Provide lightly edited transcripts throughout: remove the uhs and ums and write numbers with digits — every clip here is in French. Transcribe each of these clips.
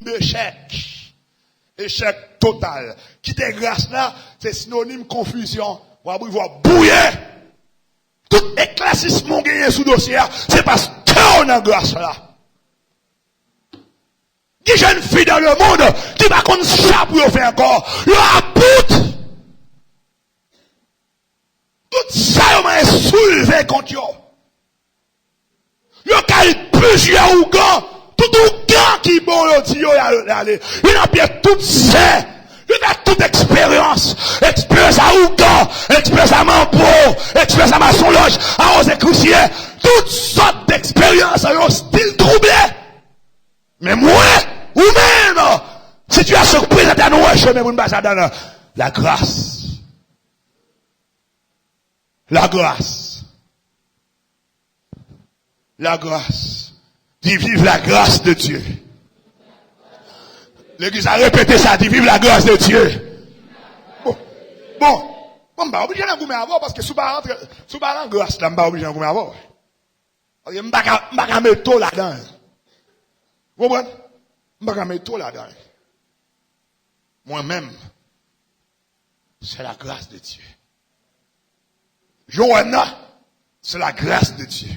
d'échec. Échec total. Quitter grâce là, c'est synonyme confusion. On va bouiller. Tout éclaircissement gagné sous dossier, c'est parce qu'on a grâce là. Des jeunes filles dans le monde qui va qu'on chape pour faire encore. Yo a bout. Tout ça, on m'a soulevé contre yo. Yo kay plusieurs ougans. Tout ougan qui bon yo dit yo aller. Il a bien tout ça. Il a toute expérience. Expérience à ougan, expérience à mampo, expérience à maçonloge, à ose crucier. Toutes sortes d'expériences à un style troublé. Mais moi, ou même, si tu as surpris à ta noix, je me pas ça dans la grâce. La grâce. La grâce. Dis vive la grâce de Dieu. L'église a répété ça, dit vive la grâce de Dieu. Bon, bah, obligé d'en goumer avant, parce que sous pas en grâce, là, m'ba obligé d'en goumer avant. Parce que m'ba mettre tout là-dedans. Vous comprenez? M'ba mettre tout là-dedans. Moi-même, c'est la grâce de Dieu. Johanna, c'est la grâce de Dieu.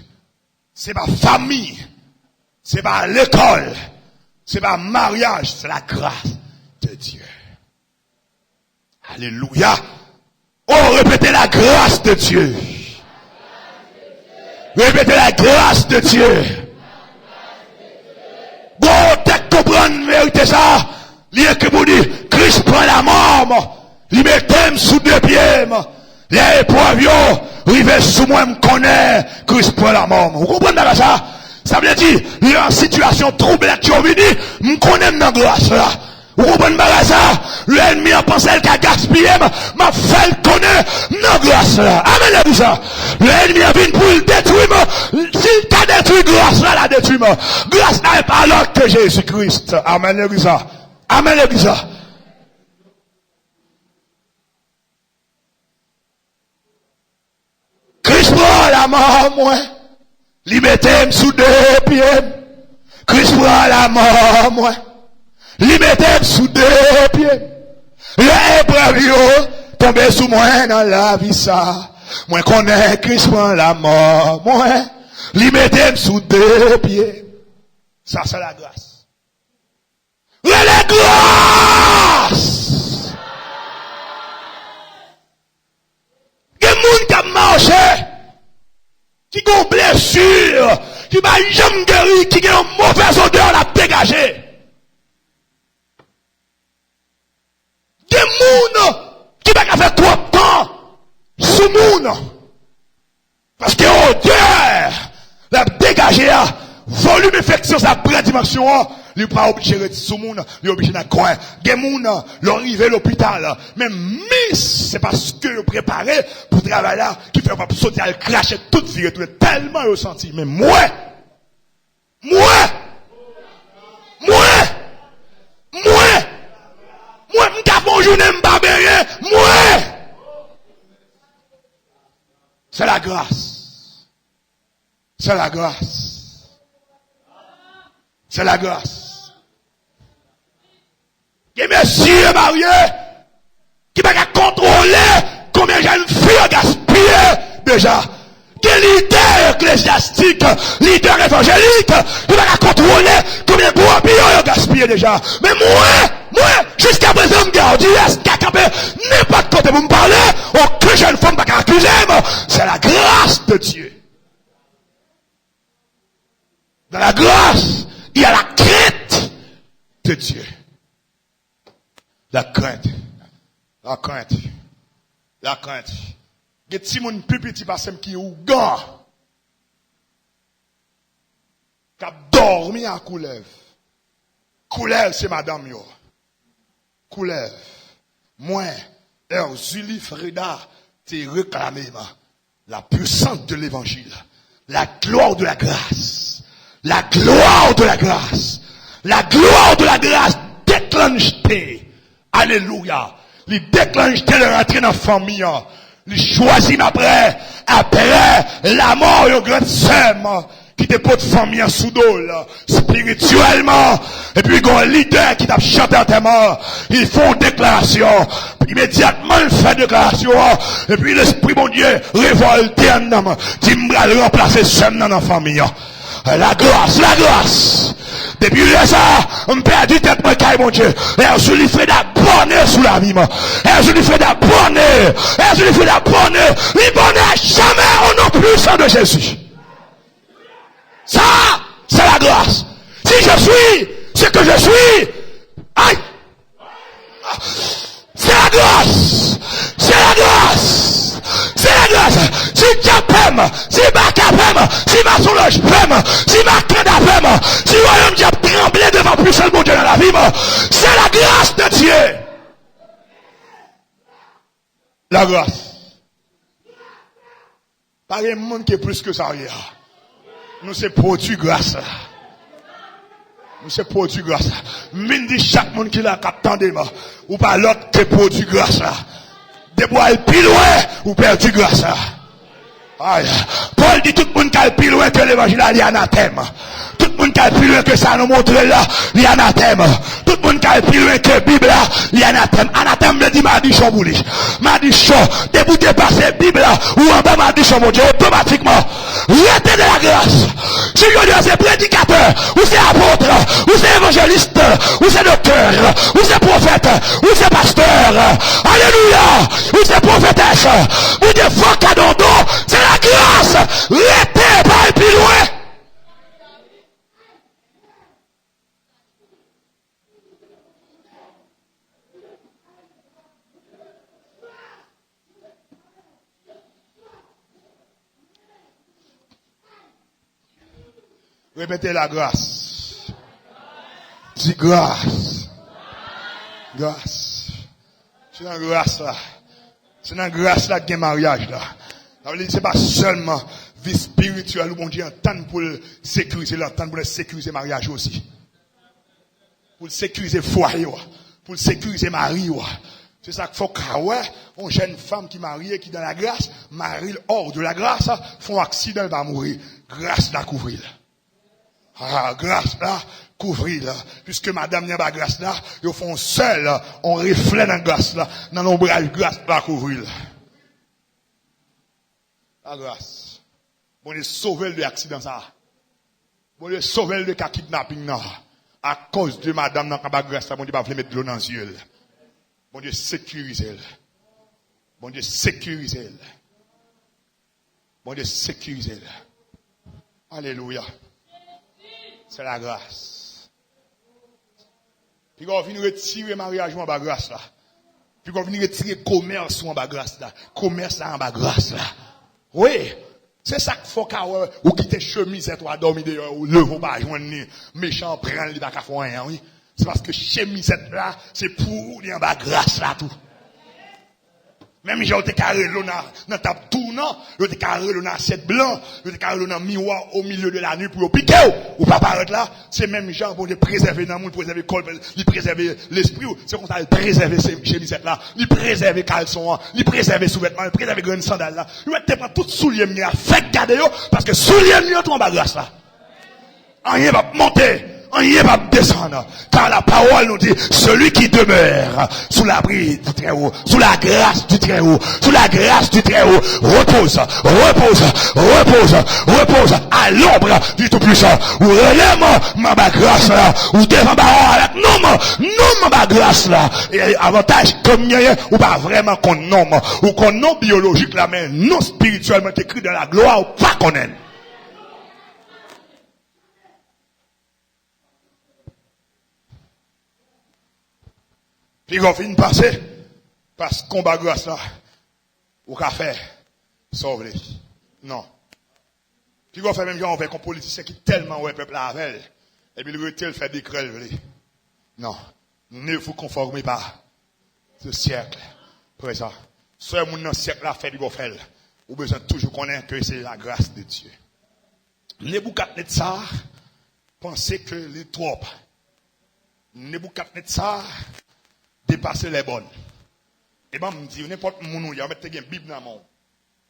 C'est ma famille. C'est pas l'école. C'est pas mariage. C'est la grâce de Dieu. Alléluia. Oh, répétez la grâce de Dieu. Répétez la grâce de Dieu. Bon, t'es comprendre vérité ça. Lié que vous dites, Christ prend la mort. Il met sous deux pieds. Les épreuves, rive sous moi, me connaît, Christ prend la mort. Vous comprenez ça? Ça veut dire, il y a une situation troublée qui est venue, me connaît dans la grâce là. Vous comprenez ça? L'ennemi a pensé qu'il a gaspillé, m'a fait le connaître dans la grâce là. Amen, tout ça. L'ennemi a venu pour le détruire, s'il t'a détruit grâce là, la détruit. Grâce n'est pas alors que Jésus-Christ. Amen, tout ça. Amen, tout ça. Christ prend la mort, moi. Li mettez sous deux pieds. Christ prend la mort, moi. Li mettez sous deux pieds. L'épreuve, tombe sous moi dans la vie, ça. Moi, connais Christ prend la mort, moi. Li mettez sous deux pieds. Ça, c'est la grâce. La grâce! Il y a des gens qui ont marché. Qui ont une blessure, qui va jamais guérir, qui ont une mauvaise odeur à dégager. Des gens qui vont faire trop de temps sous monde. Parce que odeur, la dégager, volume infection, ça prend dimension, il n'est pas obligé de rester sous monde, il est obligé de coin. Des gens, ils arrivent à l'hôpital, mais c'est parce que ils préparé pour travailler là, qui fait pas sauter à cracher toute vie, tellement ressenti. Mais moi, m'ta bon journée m'pa rien, moi. C'est la grâce. C'est la grâce. C'est la grâce. Il y a messieurs mariés qui va contrôler combien de jeunes filles ont gaspillé déjà. Quel leader ecclésiastique, leader évangélique, qui va contrôler combien de brebis ont gaspillé déjà. Mais moi, jusqu'à présent, je garde, est-ce qu'il y a n'importe côté pour me parler, aucune jeune femme va accuser, c'est la grâce de Dieu. Dans la grâce, il y a la crainte de Dieu. La crainte. La crainte. La crainte. Il y a des gens plus petits qui sont ougan. Qui ont dormi à couleuvre. Couleuvre, c'est madame yo. Couleuvre. Moi, Zuli Freda, t'es réclamé, la puissance de l'évangile. La gloire de la grâce. La gloire de la grâce. La gloire de la grâce déclenchée. Alléluia. Il déclenche de rentrer dans la famille. Il choisit après la mort, le grand sème. qui te porte famille en sous-dol, spirituellement, et puis il y a un leader qui t'a chanté en tes morts, ils font déclaration, immédiatement ils font déclaration, et puis l'esprit mon Dieu révolté en homme, dit m'bral remplacer seul dans la famille. La grâce. Depuis ça, on perd du tête, mon Dieu. Et je lui fais d'abonner sous la vie, et je lui fais d'abonner, et je lui fais d'abonner, il bonnet jamais au nom puissant de Jésus. Ça, c'est la grâce. Si je suis ce que je suis, aïe, c'est la grâce. C'est la grâce. C'est la grâce. Si Diapem, si Bakapem, si ma soulage pem, si ma candapem, si royaume Dieu tremblé devant puissant mon Dieu dans la vie, c'est la grâce de Dieu. La grâce. Pas un monde qui est plus que ça. Nous c'est produit grâce là. Nous c'est produit grâce là. Mine dit chaque monde qui l'a capté ou pas l'autre qui produit grâce là. De bois plus loin ou perdu grâce là. Aïe. Paul dit tout le monde qui est plus loin que l'évangile il y a anathème. Tout le monde qui est plus loin que ça nous montre là, il y a anathème. Tout le monde qui est plus loin que la Bible là, il y a anathème. Anathème me dit m'a dit chambouli. M'a dit chaud. Debout dépasser Bible là ou en bas m'a dit chambouli automatiquement. Restez de la grâce. Si je dis c'est prédicateur, ou c'est apôtre, ou c'est évangéliste, ou c'est docteur, ou c'est prophète, ou c'est pasteur. Alléluia. Ou c'est prophétesse. Ou des fois cadondo, c'est la grâce. Restez pas plus loin. Répétez la grâce. Dis grâce. Grâce. C'est dans la grâce là. C'est dans la grâce là qu'il y a un mariage là. C'est pas seulement vie spirituelle où mon Dieu entend pour sécuriser l'entendre pour sécuriser le mariage aussi. Pour sécuriser le foyer, pour sécuriser le mari. C'est ça qu'il faut que une jeune femme qui marie, qui dans la grâce, marie hors de la grâce, font accident, elle va mourir. Grâce la couvrir. Ah, grâce là, couvrir là. Puisque madame n'a pas grâce là, ils font seul, on reflète dans grâce là, dans l'ombrage grâce là, couvrir là. La grâce. Bon, Dieu sauver de l'accident ça. Bon, Dieu sauver de cas kidnapping là. À cause de madame n'a pas grâce là, bon Dieu va mettre de l'eau dans les yeux. Bon Dieu sécurise elle. Bon Dieu sécurise elle. Bon Dieu sécurise elle. Alléluia. C'est la grâce. Puis quand on vient retirer le mariage en bas grâce là. Puis quand on vient retirer le commerce en bas grâce là. Commerce là en bas grâce là. Oui. C'est ça qu'il faut ou quitter chemise et toi dormir dehors ou le vont pas joindre méchant prendre les bacs à fond rien oui. C'est parce que chemise là c'est pour en bas grâce là tout. Même j'ai été carré dans ta tournant, j'ai été carré dans assiette blanc, j'ai été carré dans miroir au milieu de la nuit pour piquer ou pas paraître là, c'est même gens pour préserver dans monde, préserver col, il préserver l'esprit, c'est comme ça il préserver ces chemisettes là, il préserver caleçon, il préserver sous-vêtements, il préserver grande sandale là. Il va pas tout soulier mien, fait garder yo parce que soulier mien tout en bas grâce là. Rien va monter. Rien va descendre. Car la parole nous dit, celui qui demeure sous l'abri du Très-Haut, sous la grâce du Très-Haut, sous la grâce du Très-Haut, repose à l'ombre du Tout-Puissant. Ou réellement, ma grâce là, ou devant avec non, ma grâce là. Et avantage, comme ou pas vraiment qu'on nomme, ou qu'on non biologique là, mais non spirituellement écrit dans la gloire, ou pas qu'on aime. Puis quand on finit de passer, parce qu'on bat grâce là, ou qu'a fait, sauve-les. Non. Puis quand on fait même genre, on fait qu'on politicien qui tellement ouais peuple avec, et puis le retient, fait des crèves. Non. Ne vous conformez pas. Ce siècle, présent. Ce monde dans ce siècle là fait du bon fait. Ou besoin toujours connaître que c'est la grâce de Dieu. Nebuchadnezzar pensait que les troupes. Nebuchadnezzar dépasser les bonnes. Et ben, me dit, n'importe où, il y a une Bible dans la main.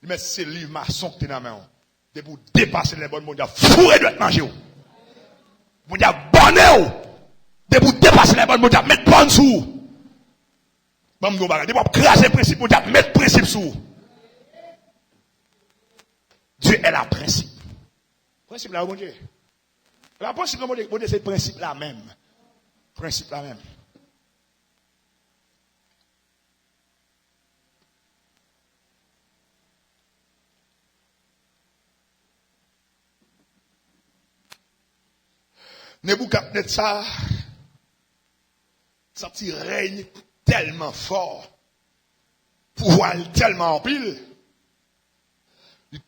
Il met ses livres maçons qui dans la main. de pour dépasser les bonnes, mon Dieu, fourré de manger. Mon Dieu, bonne, de pour dépasser les bonnes, mon Dieu, mettre bonne sous. Bon, nous, de pour craser le principe, mon Dieu, mettre principe sous. Dieu est la principe. Principe là, mon Dieu. La principe, mon Dieu, c'est le principe là même. Principe là même. Nebuchadnezzar, sa petit règne tellement fort, pouvoir tellement en pile,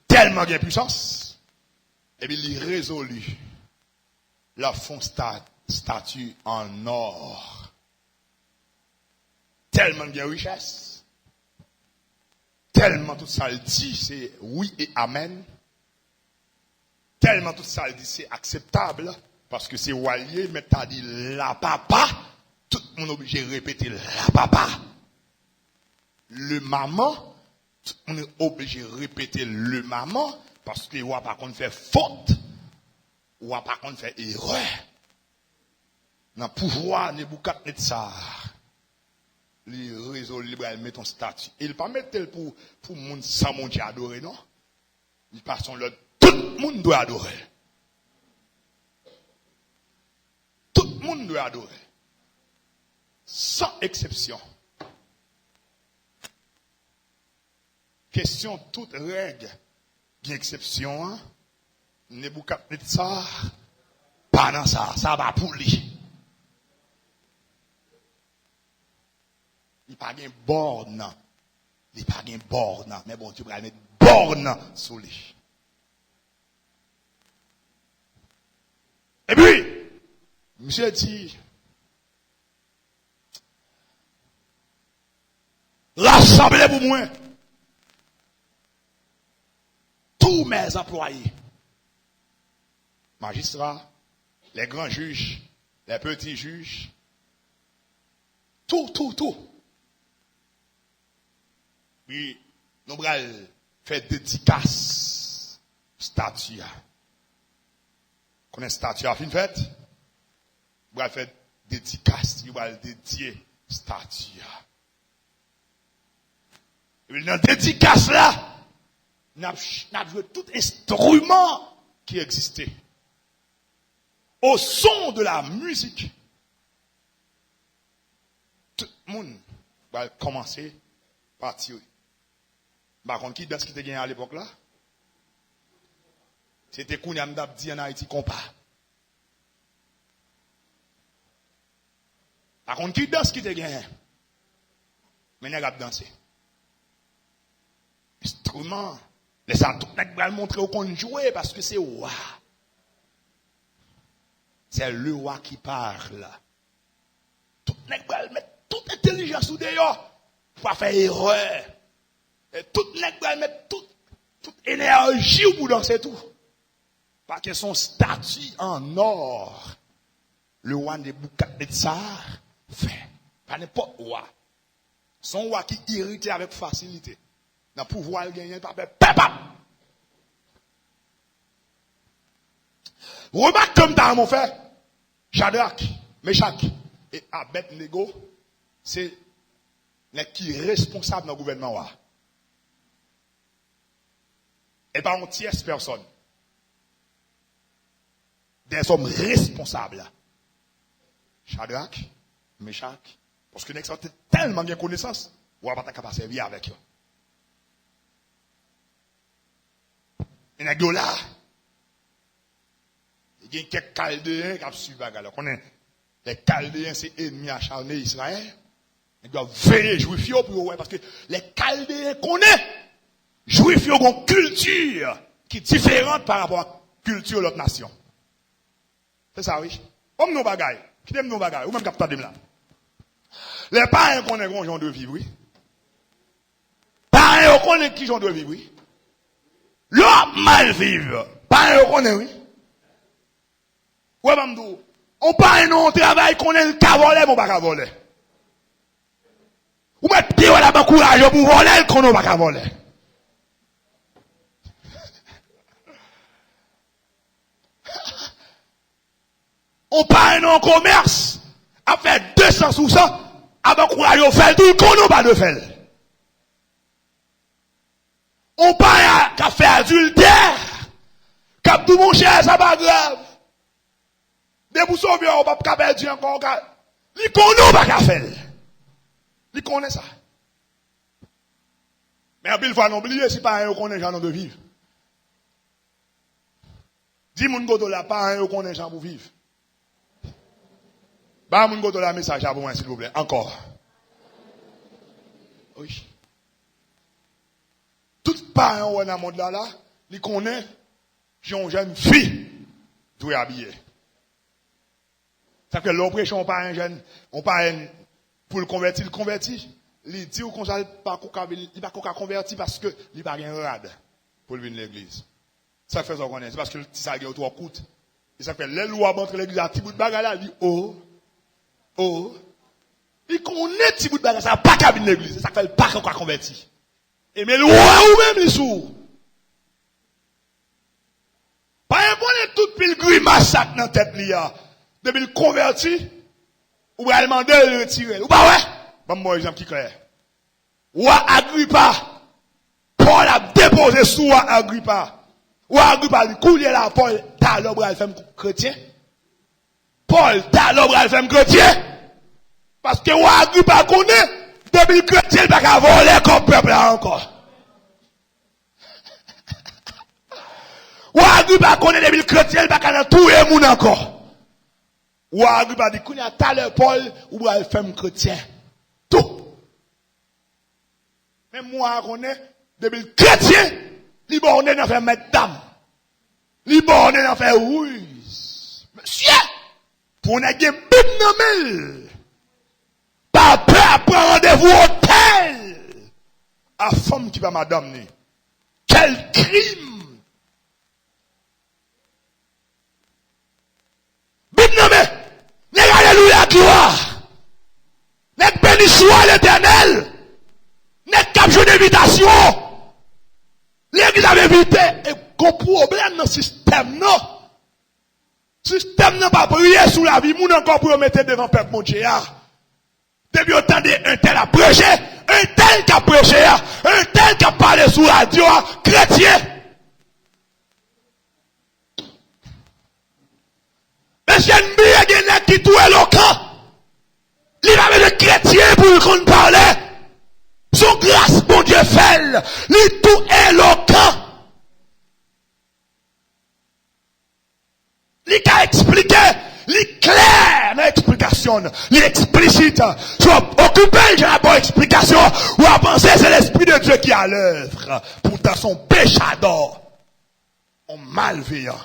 tellement de puissance, et puis il résolut la fond statue en or. Tellement de richesse, tellement tout ça le dit, c'est oui et amen, tellement tout ça le dit, c'est acceptable. Parce que c'est Walier, mais t'as dit la papa, tout le monde est obligé de répéter la papa. Le maman, tout le monde est obligé de répéter le maman, parce que ou pas qu'on fait faute, ou pas qu'on fait erreur. Dans le pouvoir, Nebuchadnezzar, les réseaux libres, ils mettent un statut. Il ne pas mettre pour le monde sans monde qui adorer, non? Ils passent l'autre, tout le monde doit adorer. Tout le monde doit adorer. Sans exception. Question toute règle. Bien exception, hein? Nebuchadnezzar, pas dans ça. Ça va pour lui. Il n'y a pas de borne. Il n'y a pas de borne. Mais bon, tu vas mettre borne sur lui. Et puis, monsieur dit, rassemblez pour moi tous mes employés, magistrats, les grands juges, les petits juges, tout. Puis, nous allons faire dédicace statue. Connaissez statue à fin fête? Nous allons faire dédicace, nous allons dédier statue. Et puis, dans la dédicace là, nous avons joué tout instrument qui existait. Au son de la musique, tout le monde va commencer par tirer. Par contre, qui dans ce qui était gagné à l'époque là? C'était Kounyam Dabdi en Haïti compas. Par contre, qui danse qui te gagne? Mais n'a pas dansé. Instrument. Les autres n'a pas montré au qu'on jouer parce que c'est roi. C'est le roi qui parle. Tout n'a pas mettre toute intelligence sous dehors pour pas faire erreur. Et tout n'a pas mettre toute énergie pour danser tout. Parce que son statut en or, le roi Nebuchadnezzar fait. Pas n'importe roi. Son roi qui irrite avec facilité. Dans le pouvoir, il gagne pas papa. Remarque comme dans mon frère, Shadrach, Meshach et Abednego, c'est les qui sont responsables dans le gouvernement. Et pas une tierce personne. Des hommes responsables. Shadrach, Meshach, parce que nous avons tellement bien connaissance, on va pas capable de servir avec eux. Il y a des là. Il y a quelques Chaldéens qui ont suivi. Les Chaldéens, c'est ennemis acharnés d'Israël. Ils doivent veiller juifs pour eux, parce que les Chaldéens connaissent. Juifs ont une culture qui est différente par rapport à la culture de l'autre nation. C'est ça, oui. Comme nos bagailles. Qui aiment nos bagailles. Ou même capteur de là. Les parents connaissent qu'on genre de vivre, oui. Parents connaissent qui genre de vivre, oui. L'homme mal vivre. Parents connaissent, oui. Ouais, Mamdou. On parle non travail qu'on est le cavolet, mon bac à voler. Ou mettre pied à la courage pour voler, qu'on n'a pas voler. On parle en commerce, a fait 200 sous ça, avant qu'on aille faire tout, qu'on n'a pas de faire. On parle qu'à faire adultère, qu'à tout mon cher, ça pas grave. Des pour sauver, on va pas perdre encore. Li connaît pas qu'à faire. Li connaît ça. Mais en pile fois, n'oubliez si pas un connaît gens de vivre. Dis mon goto là, pas un connaît gens pour vivre. Bah mon goto là message pour moi s'il vous plaît. Encore. Oui. Tout parent dans le monde là, il connaît une jeune fille doit habiller. Ça fait l'oppression pas un jeune, on pas un pour le convertir, il dit qu'on ça pas il pas converti parce que il pas rien rade pour venir l'église. Ça fait ça qu'on est, c'est parce que ça a trop coûte. Et ça fait les lois entre l'église à petit bout de bagarre là, il dit oh. Il connaît petit bout de bagarre ça pas qu'à venir l'église, ça fait pas qu'on converti. Et mais le roi ou même les sourds. Pas un bon toute pile grimace dans la tête liya. Depuis le converti, ou va demander de le retirer. Ou pas ouais? Bon, moi, exemple qui clair. Ou Agrippa, Paul a déposé sous Agrippa. Ou Agrippa dit, couler là, Paul, t'as l'obre à faire chrétien. Paul, t'as l'obre à faire chrétien. Parce que ou Agrippa connaît, depuis le chrétien, il va pas voler comme peuple là encore. Ou Agrippa connaît depuis le chrétien, il va pas tout le monde encore. Ou Agrippa dit, qu'on a talent Paul, ou va faire chrétien. Tout. Mais moi, je connais, depuis le chrétien, il va en faire mesdames. Il va en faire ruse. Monsieur, pour n'a pas de pas peur, prendre rendez-vous au hôtel. À femme qui va madame. Quel crime! Bibnommé! N'est alléluia, gloire! N'est béni soit l'éternel! N'est cap jour d'invitation! L'église avait évité, et qu'on problème dans le système, non? Le système n'a pas prié sous la vie, moun encore pour mettre devant peuple mon Dieu. Depuis autant un tel a prêché, un tel qui a prêché, un tel qui a parlé sous la radio, chrétien. Mais j'ai une bille qui tout éloquent. Il va mettre le chrétien pour qu'on parle. Son grâce, bon Dieu, fait. Il tout éloquent. Il a expliqué. Il clair dans l'explication. Il explicite. Soit occupé, j'ai la bonne explication. Ou à penser, c'est l'Esprit de Dieu qui est à l'œuvre. Pourtant, son péchador. On malveillant.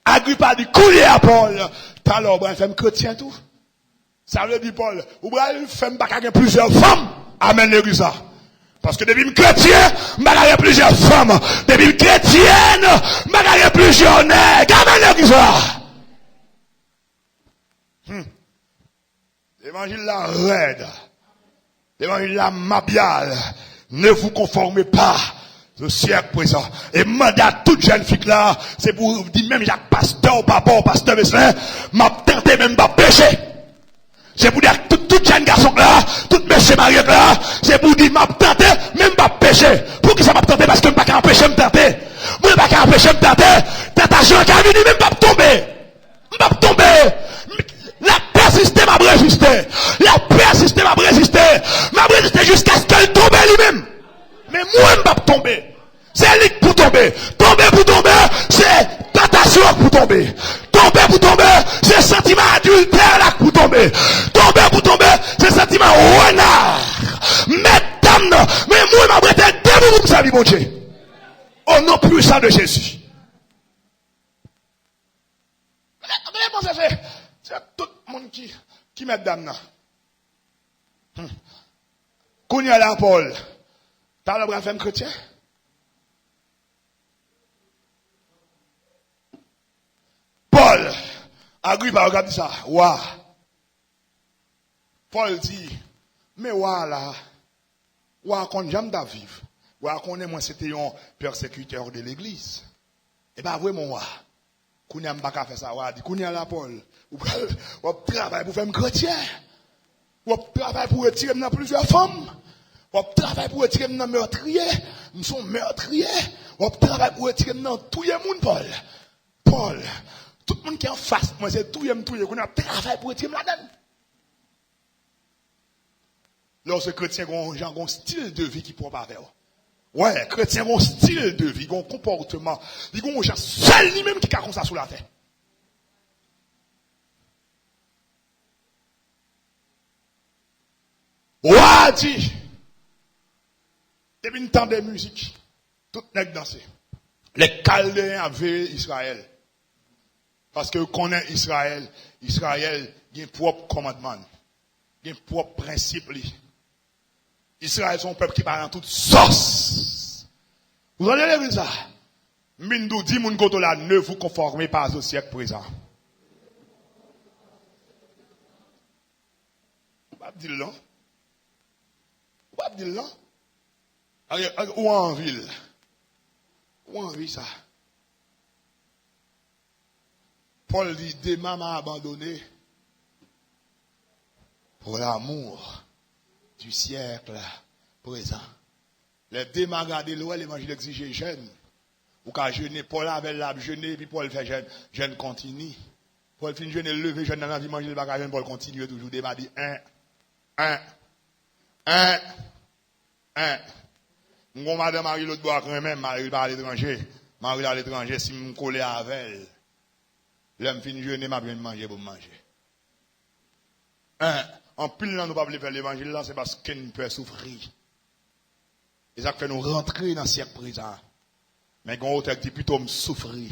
Agrippa dit, couler à Paul. T'as l'ordre, il fait chrétien tout. Ça veut dire, Paul, ou il fait plusieurs femmes. Amen, l'église. Parce que depuis le chrétien, il y a plusieurs femmes. Depuis le chrétienne, il y a plusieurs nègres. Amen, l'église. L'évangile la raide. L'évangile la mabial. Ne vous conformez pas au siècle présent. Et mandat à toute jeune fille là, c'est pour vous dire même Jacques pasteur, papa, pasteur Bessin, m'a tenté même pas pécher. C'est pour dire tout jeune garçon là, tout monsieur marié là, c'est pour dire m'a tenté même pas pécher. Pour qui ça m'a tenté? Parce que m'a pas empêcher me tenter. Moi pas qu'à empêcher me tenter. Tentation qui a venu même pas tomber. M'a tomber. La persisté m'a résisté. La persisté m'a résisté. M'a résisté jusqu'à ce qu'elle tombe lui-même. Mais moi, je ne vais pas tomber. C'est lui pour tomber. Tomber pour tomber, c'est tentation pour tomber. Tomber pour tomber, c'est sentiment adultère là pour tomber. Tomber pour tomber, c'est sentiment renard. Mesdames, mais moi, je vais prêter debout pour sa vie, mon Dieu. Au nom puissant de Jésus. C'est tout le monde qui met dame là. Qu'on y a là, Paul. T'as le bras femme chrétien? Paul, Agrippa, regarde ça. Ouah. Paul dit, mais ouah là, ouah qu'on j'aime ta vivre. Ouah qu'on est moi c'était un persécuteur de l'église. Et pas vraiment ouah. Kounya m'pa faire ça, wa dit kounya la Paul. Ou travail pour faire un chrétien. Ou travail pour retirer dans plusieurs femmes. Ou travail pour retirer dans meurtrier, nous sommes meurtriers. Ou travail pour retirer dans tout le monde Paul. Tout le monde qui est en face, moi c'est tout qu'on a travail pour retirer là-dedans. Lorsque chrétien ont un style de vie qui peut pas faire. Ouais, chrétien ont un style de vie, un comportement, ils ont un gens seul lui-même qui a comme ça sous la terre. Ouais, dit. Depuis une temps de musique, tout n'est dansé. Les Chaldéens avaient Israël. Parce que connaît Israël, Israël a un propre commandement, il a un propre principe. Israël sont un peuple qui parle en toute sauce. Vous allez lire ça. Mindou dit moun koto la ne vous conformez pas au siècle présent. Vous pas dire là. Vous pas dire là. Ou en ville. Ou en ville ça. Paul dit, Déma m'a abandonné pour l'amour du siècle présent. Les Déma regardent loin, l'évangile exige jeûne. Ou qu'à jeûner, Paul avait la jeûner, puis Paul fait jeûne. Jeûne continue. Paul finit jeûner, lever jeûne dans l'évangile, pas jeûne, Paul continue toujours. Déma dit, Mon madame Marie l'autre bois quand même, Marie pas à l'étranger. Marie à l'étranger, si me coller avec elle. L'homme finit jeûner, m'a bien manger pour manger. En pile, nous ne pouvons pas faire l'évangile là, c'est parce qu'une peut souffrir. Et ça fait nous rentrer dans le siècle présent. Mais quand on dit plutôt me souffrir,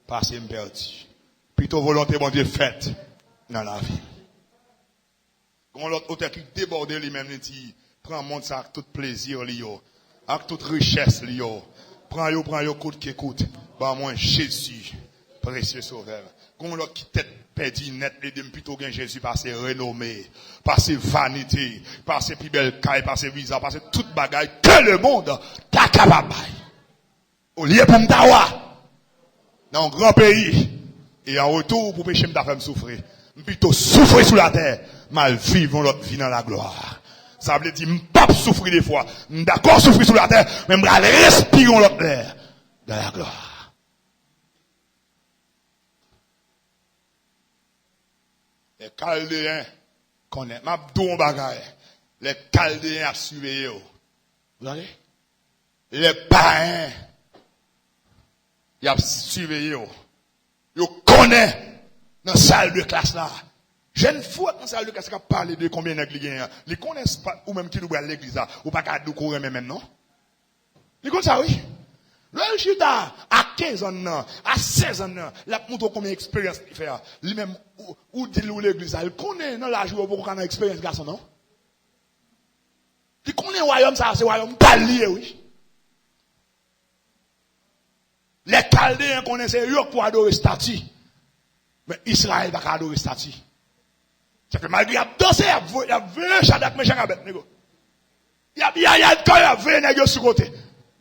parce que me perdu. Plutôt volonté, bon Dieu, faite dans la vie. Quand l'autre qui déborde lui-même, il dit, prends mon ça avec tout plaisir, avec toute richesse, prends yo, coûte qui coûte. Bah, moi, Jésus. Précieux sauveur. Quand l'autre qui tête perdue net, les deux plutôt gain Jésus par ses renommées, par ses vanités, par ses plus belles cailles, par ses visas, par ses toutes bagailles que le monde t'a capable. Au lieu pour m'tawa, dans un grand pays, et en retour pour pécher m'ta faire souffrir. Plutôt souffrir sous la terre, mal vivre l'autre vie dans la gloire. Ça veut dire, m'pas souffrir des fois, d'accord souffrir sous la terre, mais m'bral respirer l'autre air dans la gloire. Les Chaldéens connaissent. M'abdou bagaille. Les Chaldéens a surveillé. Vous voyez? Les païens, ils ont surveillé. Ils connaissent dans la salle de classe là. Jeune fois dans la salle de classe qui a parlé de combien d'églises. Ils connaissent pas, ou même qui nous à l'église là, ou pas qu'à nous courir même, non? Ils connaissent ça, oui. Le chita, à 15 ans, à 16 ans, la montre combien d'expérience il fait. Lui-même, ou dit l'église, il connaît dans la joie pour qu'on ait expérience, garçon, non? Il connaît le royaume, ça, c'est le royaume pas lié, oui. Les Chaldéens connaissaient Yok pour adorer statue. Mais Israël va pas adorer statue. Ça fait malgré qu'il a dansé, il a vu Shadak, mais Shakabet, nego. Il a vu les sur côté.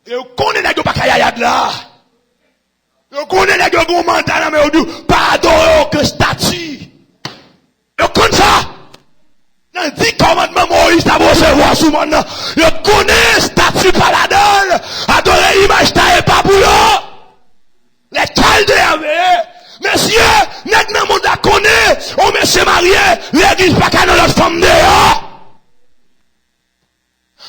Et vous connaissez les gens pas kayad là. Vous connaissez les gens qui ont mental, mais vous dites, pas adorer aucun statut. Vous connaissez ça? Dans 10 commandements, Moïse t'a recevoir sous mon nom. Vous connaissez statut pas la donne. Adorer l'image taille pas pour eux. Les Chaldéens, messieurs, n'est-ce pas monde à connaître, on monsieur marié, l'église pas qu'à notre femme dehors.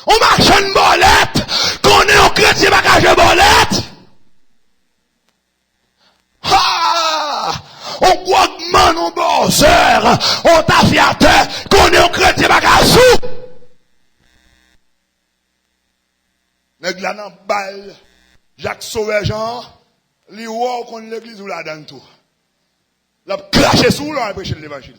On marche une bolette, qu'on est en chrétien, pas qu'à jouer bolette. Ah! On guagman, on bosseur, on tafiateur, qu'on est en chrétien, pas qu'à sou. Nèg la nan balle, Jacques Sauveur-Jean, li ou qu'on l'église ou la dans tout. La craché sous là, et prêcher l'évangile.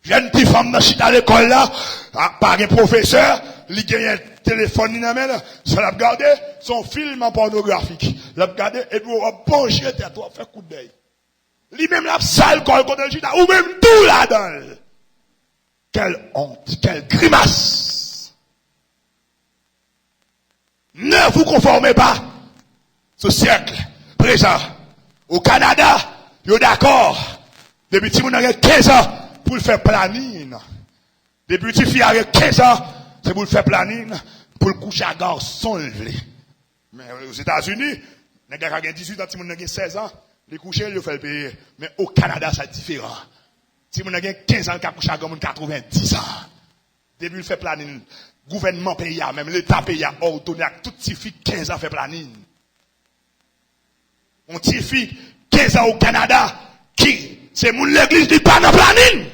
Jeune petite femme dans chita à l'école là, par un professeur, il gagne un téléphone dans main, ça l'a regardé, son film en pornographique. L'a regardé, et puis on bon jeter à toi, fait coup d'œil. Lui même la sale quand le chita, ou même tout là-dedans. Quelle honte, quelle grimace. Ne vous conformez pas ce siècle. présent, au Canada, yo d'accord. Depuis que tu as 15 ans, pour le faire planning. Depuis que tu as 15 ans, c'est pour le faire planning, pour le coucher à garçon. Mais aux États-Unis, les gars qui ont 18 ans, qui ont 16 ans, les coucher, ils font le payer. Mais au Canada, c'est différent. Si vous avez 15 ans, qui a couché à 90 ans, depuis le fait planning, gouvernement pays, même l'État pays, ordonné à tout petit fille 15 ans fait planning. On petit fille 15 ans au Canada, qui, c'est mon l'église qui pas dans planning.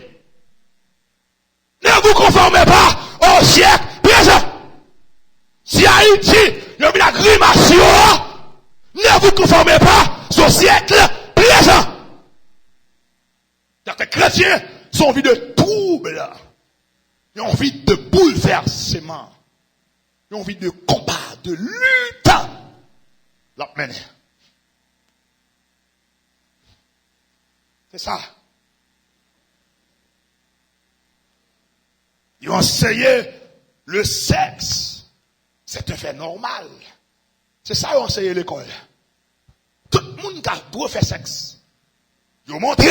Ne vous conformez pas au siècle présent. Si Haïti, il y a une grimation, ne vous conformez pas au siècle présent. Les chrétiens sont envie de trouble. Ils ont envie de bouleversement. Ils ont envie de combat, de lutte. L'amen. C'est ça. Ils ont enseigné le sexe. C'est un fait normal. C'est ça qu'ils ont enseigné l'école. Tout le monde doit faire sexe. Ils ont montré,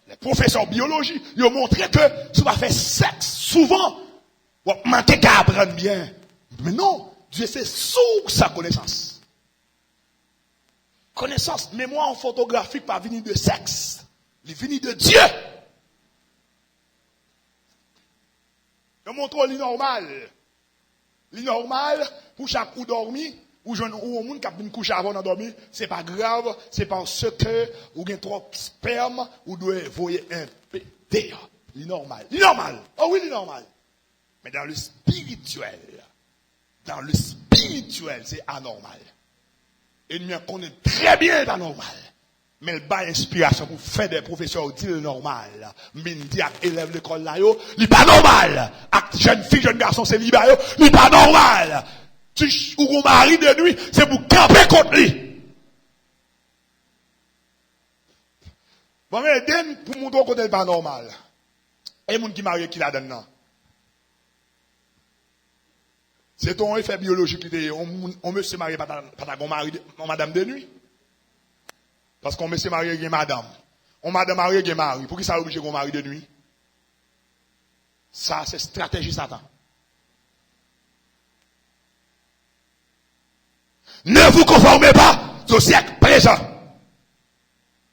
les professeurs de biologie, ils ont montré que si on fait sexe, souvent, on manque qu'à apprendre bien. Mais non, Dieu c'est sous sa connaissance. Connaissance, mémoire photographique pas venir de sexe. Il vient de Dieu. Je montre l'innormal. L'innormal, pour chaque coup dormi, ou un monde qui a une couche avant de dormir, c'est pas grave, c'est parce que ou gain trop sperme ou doit voyer un pété. L'innormal. L'innormal. Oh oui, l'innormal. Mais dans le spirituel, c'est anormal. Et nous connaissons très bien l'anormal. Mais le bas inspiration pour faire des professeurs dit le normal. Mindi ak élève l'école là yo, li pas normal. Ak jeune fille, jeune garçon c'est li ba yo, li pas normal. Tu ou mari de nuit, c'est pour camper contre lui. Bon mais den pour montrer côté pas normal. Et moun qui marié qui la donne non. C'est ton effet biologique qui dit on me se marie pas ta mari madame de nuit. Parce qu'on monsieur marié avec madame. On madame marié avec mari. Pour qui ça oblige qu'on marie de nuit? Ça, c'est stratégie Satan. Ne vous conformez pas au siècle présent.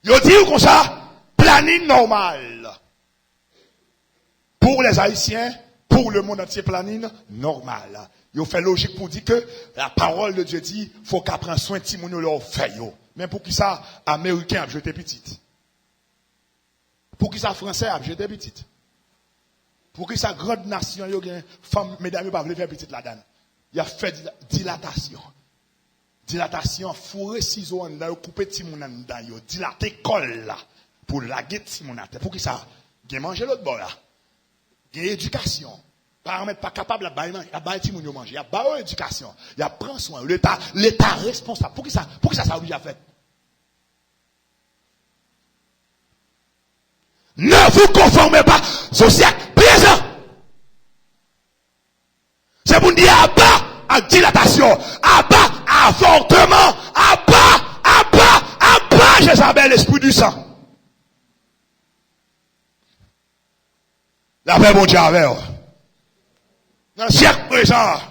Yo dit comme ça, planning normal. Pour les Haïtiens, pour le monde entier, planning normal. Yo fait logique pour dire que la parole de Dieu dit, faut qu'à prendre soin de Timoun leur fait yo. Mais pour qui ça, Américain a jeté petite? Pour qui ça, Français a jeté petite? Pour qui ça, grande nation, yo gen, femme, mesdames, yo pas voulu faire petite là-dedans. Il a fait dilatation. Dilatation, fourré ciseaux en dedans, couper Timoun en dedans, yo, dilaté col là, pour laguer Timoun en dedans. Pour qui ça, gen manger l'autre bord là. Gen éducation. Parents pas capable de bailler Timoun yo manger. Il y a bailler éducation. Il y a prendre soin. L'État responsable. Pour qui ça a déjà fait? Ne vous conformez pas au siècle présent. C'est pour dire à bas à dilatation, à bas à avortement, à bas, Jézabel, l'esprit du sang. La paix, bon Dieu, avec vous. Dans le siècle présent,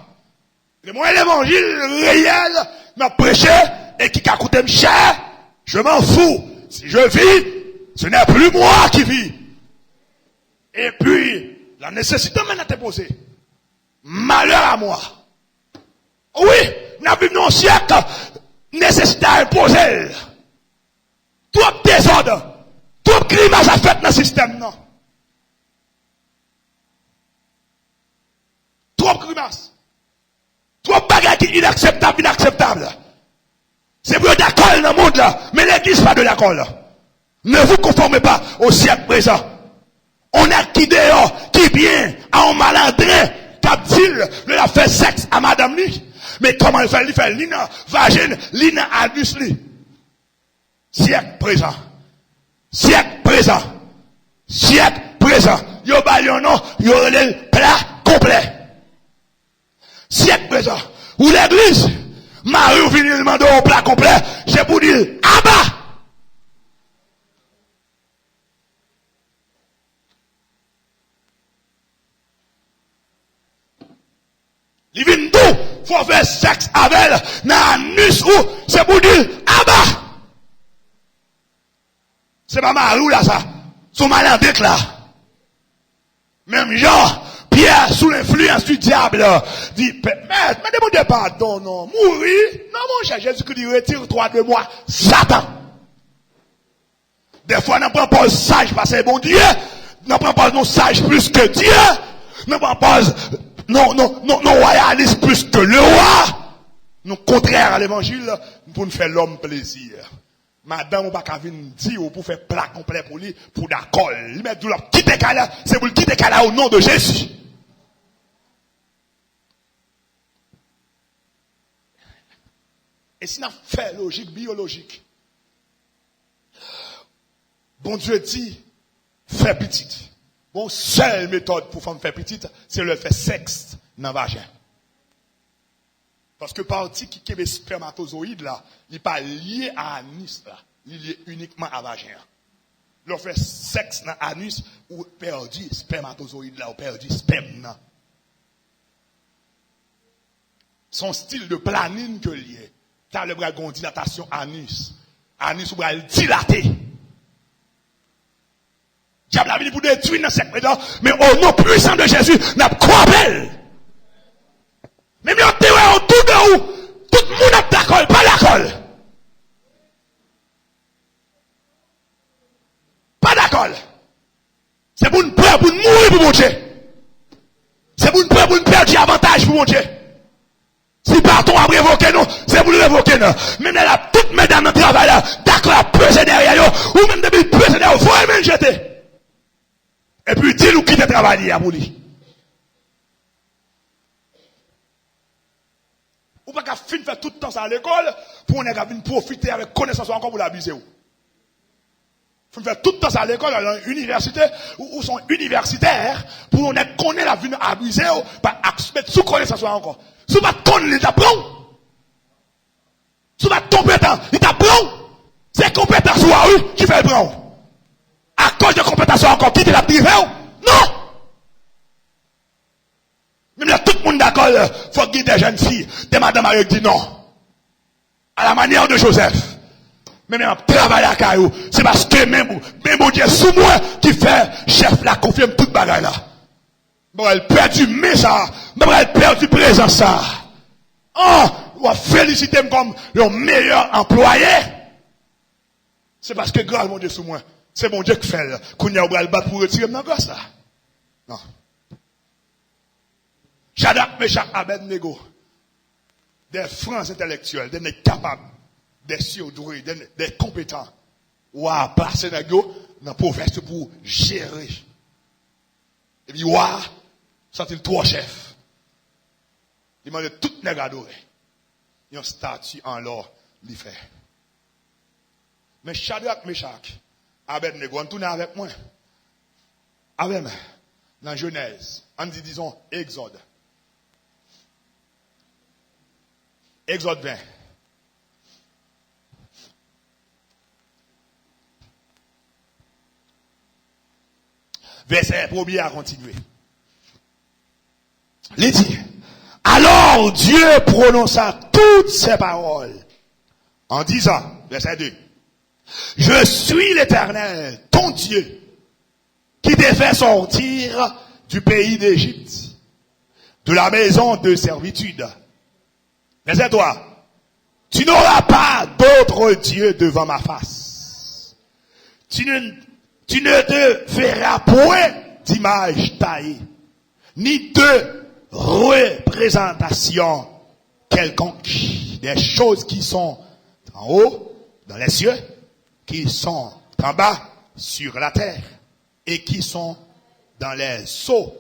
le moyen l'évangile réel m'a prêché et qui a coûté cher, je m'en fous. Si je vis, ce n'est plus moi qui vis. Et puis, la nécessité maintenant t'est posée. Malheur à moi. Oui, nous vivons dans un siècle, nécessité à imposer. Trop désordre, trop grimace à faire dans le système, non. Trop grimace. Trop bagages qui inacceptable. C'est pour d'accord dans le monde là, mais l'église pas de d'accord là. Ne vous conformez pas au siècle présent. On a qui dehors, qui vient à un malandrin, qui dit, il a fait sexe à madame lui. Mais comment il fait l'ina vagine, l'ina anus lui. Siècle présent. Siècle présent. Siècle présent. Yo balion non, yo le plat complet. Siècle présent. Ou l'église, Marie ou finit demander au plat complet, c'est pour dire, Abba! Il vient d'où? Faut faire sexe avec elle, dans l'anus ou, c'est pour dire, Abba! C'est pas Marie là, ça. Son malandette là. Même genre, Pierre, sous l'influence du diable, dit, mais demandez pardon, non, mourir. Non, mon cher Jésus-Christ dit, retire-toi de moi, Satan. Des fois, on prend pas sage parce que c'est bon Dieu. On prend pas non sage plus que Dieu. On prend pas non royaliste plus que le roi. Nous, contraire à l'évangile, pour nous faire l'homme plaisir. Madame, ou pas qu'à venir dire, ou pour faire plat complet pour lui, pour d'accord. Il met du quitter Kala, c'est pour le quitter Kala au nom de Jésus. Et si on fait logique, biologique, bon Dieu dit, fais petite. Bon, seule méthode pour faire petite, c'est le faire sexe dans le vagin. Parce que partie qui est spermatozoïde là, il n'est pas lié à l'anus là, il est lié uniquement à vagin. Le fait sexe dans l'anus ou perdu spermatozoïde là, ou perdu sperme là. Son style de planning que lié. T'as le bras gon dilatation anus. Anus ou bras dilaté. Diable a venu pour détruire dans cette méthode, mais au nom puissant de Jésus, n'a pas coupé. Même yon te wè autour de ou, tout le monde a d'accord, pas d'accord. Pas d'accord. C'est pour une peur, pour une mourir pour mon Dieu. C'est pour une peur, pour une perdre avantage pour mon Dieu. Si partons à révoquer nous, c'est pour le révoquer nous. Même là, toutes mesdames dans le travail là, d'accord, à peser derrière nous, ou même depuis peser derrière nous, faut même jeter. Et puis, dis-nous qui te travaille à pour lui. Ou pas qu'à fin faire tout le temps ça à l'école, pour on ait profiter avec connaissance encore pour l'abuser. Faut faire tout le temps ça à l'école, à l'université, ou sont universitaires, pour on ait connaît la vie abuser, pas mettre sous connaissance encore. Si pas connaître, il t'apprend. Si pas compétent, il t'apprend. C'est compétence ou oui, qui fait le prendre. À cause de compétence encore, qui te l'a privé? Non! Même là, tout le monde d'accord, faut qu'il y ait des jeunes filles, des madames avec dit non. À la manière de Joseph. Mais même travail à Caillou, c'est parce que même mon Dieu sous moi qui fait chef la confirme toute bagaille là. Bon, elle perd du mais ça, bon, elle perd du présent ça. Oh, on va féliciter comme le meilleur employé. C'est parce que grâce mon Dieu sous moi, c'est mon Dieu qui fait, qu'on y a le battre pour retirer dans grâce là. Non. Shadrach, Meshach, Abednego, des francs intellectuels, des capables, des surdoués, des compétents, ou à placer dans le province pour gérer. Et puis, ouah, sont-ils trois chefs. Ils m'ont dit tout négadoré. Ils ont un statut en l'or, l'y fait. Mais Shadrach, Meshach, Abednego, on tourne avec moi. Avec moi, dans Genèse, on dit, disons, Exode. Exode 20. Verset 1er à continuer. Il dit, alors Dieu prononça toutes ces paroles en disant, verset 2, je suis l'Éternel, ton Dieu, qui t'ai fait sortir du pays d'Égypte, de la maison de servitude. Verset 3. Tu n'auras pas d'autre Dieu devant ma face. Tu ne te feras point d'image taillée, ni de représentation quelconque des choses qui sont en haut, dans les cieux, qui sont en bas, sur la terre, et qui sont dans les eaux,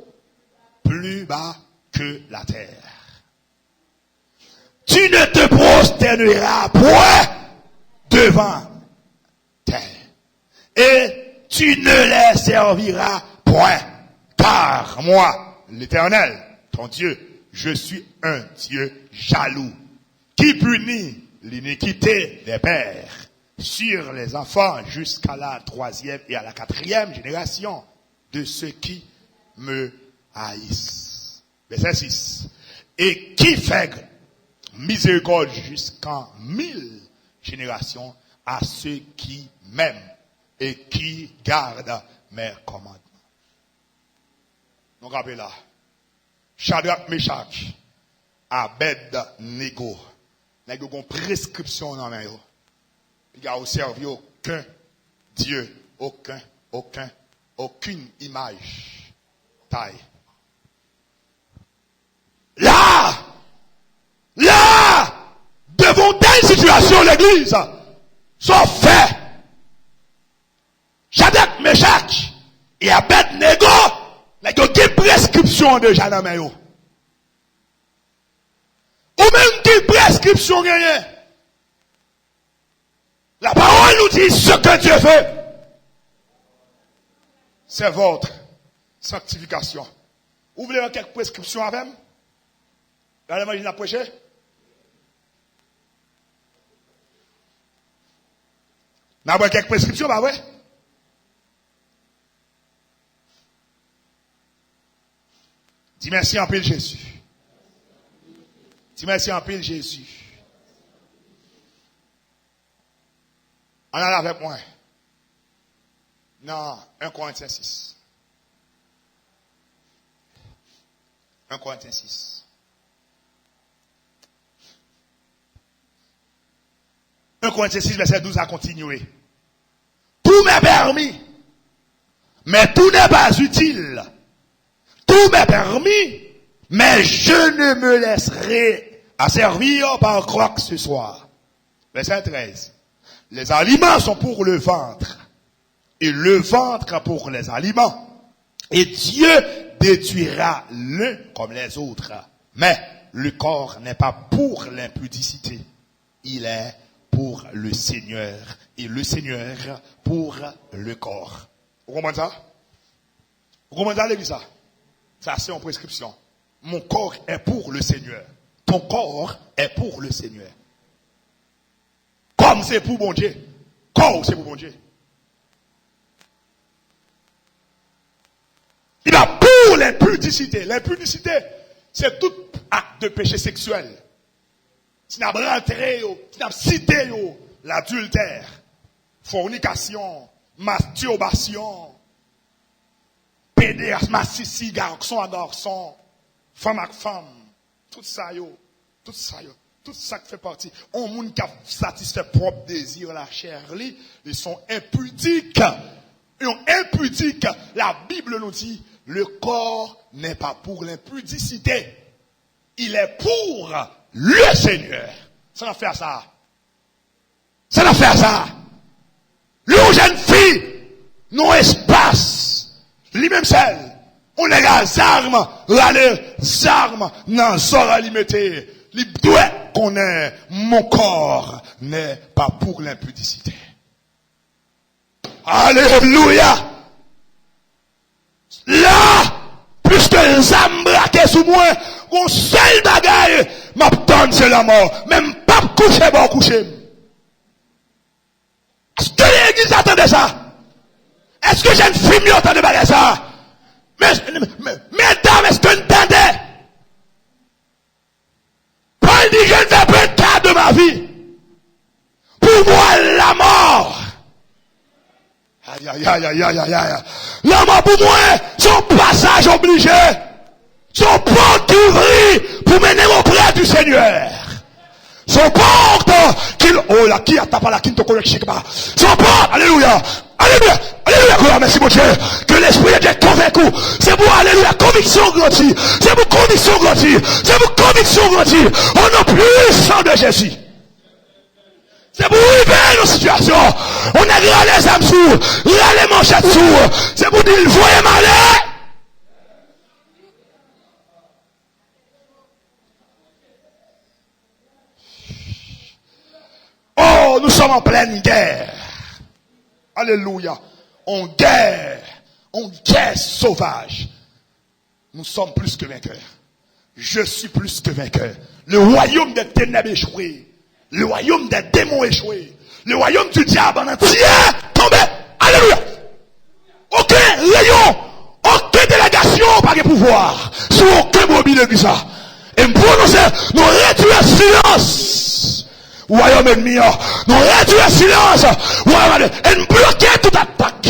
plus bas que la terre. Tu ne te prosterneras point devant terre. Et tu ne les serviras point. Car moi, l'Éternel, ton Dieu, je suis un Dieu jaloux, qui punit l'iniquité des pères sur les enfants jusqu'à la 3e et à la 4e génération de ceux qui me haïssent. Verset 6. Et qui fait miséricorde jusqu'en 1000 générations à ceux qui m'aiment et qui gardent mes commandements. Donc, rappelez là. Shadrach, Meshach, Abed-Nego. Ils ont une prescription dans la main. Il n'y a servi aucun Dieu, aucune image, taille. Là, devant telle situation, l'église, sont faits. Shadrach, Meshach et Abed-Nego, ils ont une prescription de Janamayo. Ou même une prescription rien. La parole nous dit ce que Dieu fait. C'est votre sanctification. Vous voulez avoir quelques prescriptions avec moi? Là, l'évangile a prêché. Nous avons quelques prescriptions, bah ouais. Dis merci en pile Jésus. Dis merci en pile Jésus. On a avec moi. Non, 1 Corinthiens 6. 1 Corinthiens 6. 1 Corinthiens 6, verset 12 a continué. Tout m'est permis, mais tout n'est pas utile. Tout m'est permis, mais je ne me laisserai asservir par quoi que ce soit. Verset 13. Les aliments sont pour le ventre, et le ventre pour les aliments. Et Dieu détruira l'un comme les autres. Mais le corps n'est pas pour l'impudicité. Il est pour le Seigneur. Et le Seigneur pour le corps. Vous comprenez ça? Vous comprenez ça, l'église? Ça, c'est en prescription. Mon corps est pour le Seigneur. Ton corps est pour le Seigneur. Comme c'est pour bon Dieu. Corps, c'est pour bon Dieu. Il a pour l'impudicité. L'impudicité, c'est tout acte de péché sexuel. Si nous avons rentré, si nous avons cité l'adultère, fornication, masturbation, pédéasme, massissi, garçon à garçon, femme à femme, tout ça qui fait partie. On monde qui a satisfait propre désir la chair, ils sont impudiques. Ils sont impudiques. La Bible nous dit, le corps n'est pas pour l'impudicité. Il est pour le Seigneur. Ça n'a fait ça. Ça n'a fait ça. Le jeune fille, non espace. Lui-même seul. On est les armes, les armes, non, ça limité. Il doit qu'on ait, mon corps n'est pas pour l'impudicité. Alléluia. Là, puisque les âmes braquées sous moi, mon seul bagaille, m'attend c'est la mort. Même pas coucher, bon coucher. Est-ce que l'église attendait ça? Est-ce que j'ai une fille attendait ça? Mesdames, est-ce que vous entendez? Paul dit, je ne fais pas cas de ma vie. Pour moi, la mort. Aïe, aïe, aïe, aïe, aïe, aïe. La mort pour moi, son passage obligé. Son porte ouvrie pour mener auprès du Seigneur. Son porte, oh là, qui a tapé la quinte collègue chic pas. Son porte, alléluia, alléluia, alléluia, merci mon Dieu, que l'Esprit de Dieu est convaincu. C'est pour, alléluia, conviction grandie. C'est pour conviction grandie. C'est pour conviction grandie. Au nom puissant de Jésus. C'est pour arriver nos situations. On a gras les âmes sous, les manchettes sous. C'est pour dire, voyez malheur. Oh, nous sommes en pleine guerre. Alléluia. En guerre sauvage. Nous sommes plus que vainqueurs. je suis plus que vainqueur. Le royaume des ténèbres échoué. Le royaume des démons échoué. Le royaume du diable en entier tombé. Alléluia. Aucun rayon, aucune délégation par le pouvoir sur aucun mobile de ça. Et me prononcer, nous réduire silence. Royaume ennemi, nous réduire silence. Royaume et nous bloquer toute attaque.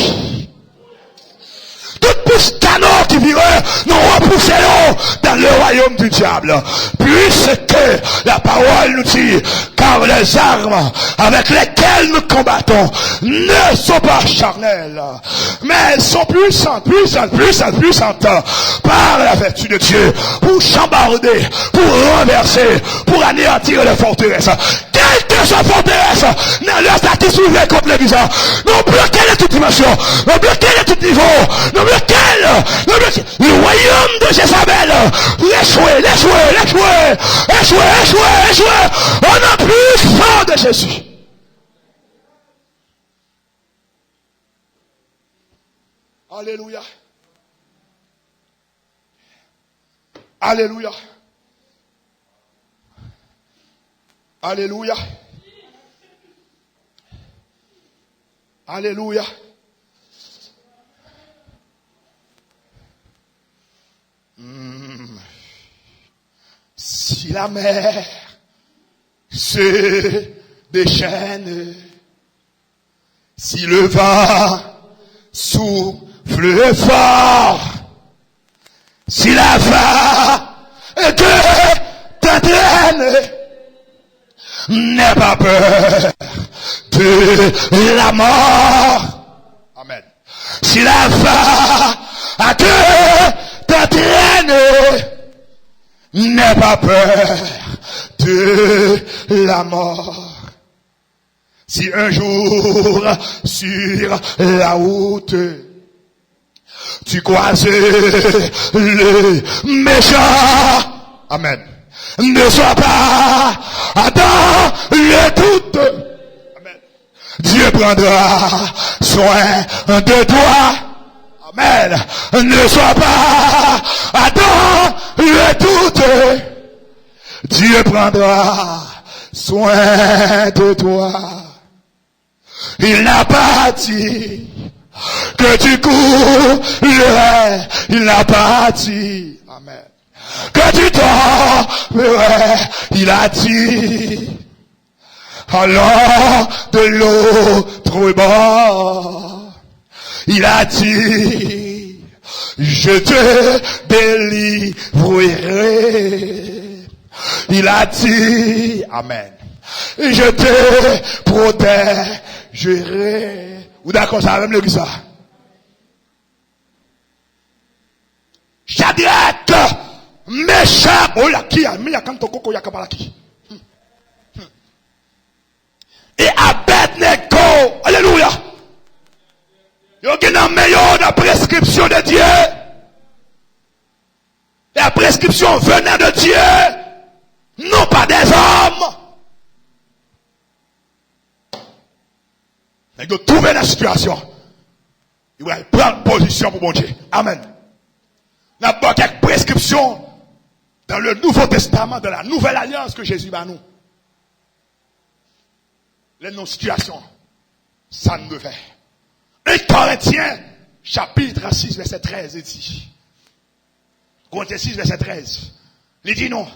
Toute pousse canon qui virait, nous repoussons dans le royaume du diable. Puisque la parole nous dit, car les armes avec lesquelles nous combattons ne sont pas charnelles, mais elles sont puissantes par la vertu de Dieu pour chambarder, pour renverser, pour anéantir les forteresses. Quelle que soit forteresse, dans leur statut souverain contre l'église, nous bloquons de toute dimension, nous bloquons de tout niveau, nous bloquons le royaume de Jézabel. Échoué, on a plus fort de Jésus. Alléluia. Alléluia. Alléluia. Alléluia. Si la mer se déchaîne, si le vent souffle fort, si la vague t'entraîne, n'aie pas peur de la mort. Amen. Si la vague t'entraîne, n'aie pas peur de la mort. Si un jour sur la route tu croises le méchant, amen, ne sois pas dans le doute. Amen. Dieu prendra soin de toi. Amen. Ne sois pas dans le doute. Dieu prendra soin de toi. Il n'a pas dit que tu courrais. Il n'a pas dit, amen, que tu tomberais. Il a dit, allons de l'autre bord. Il a dit, je te délivrerai. Il a dit, amen, je te protégerai. Ou d'accord, ça va même le ça. Shadrach, Meshach, oh la qui a mis à quand ton coco ya kapala qui. Et Abednego, alléluia. Il y a un meilleur de la prescription de Dieu. Et la prescription venant de Dieu, non pas des hommes. Il doit trouver la situation. Il va prendre position pour mon Dieu. Amen. Nous avons quelques prescriptions dans le Nouveau Testament, dans la Nouvelle Alliance que Jésus va nous. Les non-situations, ça ne devait. 1 Corinthiens, chapitre 6, verset 13, il dit. Corinthiens 6, verset 13. Il dit non.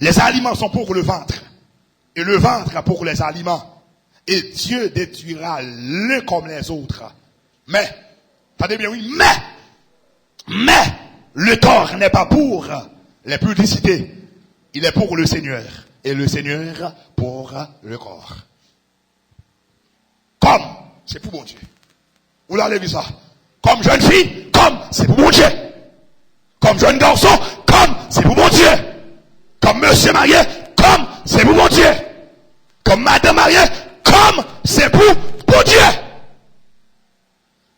Les aliments sont pour le ventre. Et le ventre pour les aliments. Et Dieu détruira l'un comme les autres. Mais, attendez bien, oui, mais, le corps n'est pas pour les publicités. Il est pour le Seigneur. Et le Seigneur pour le corps. Comme, c'est pour mon Dieu. Vous l'avez vu ça? Comme jeune fille, comme, c'est pour mon Dieu. Comme jeune garçon, comme, c'est pour mon Dieu. Comme monsieur marié, comme, c'est pour mon Dieu. Comme madame mariée, comme, c'est pour Dieu.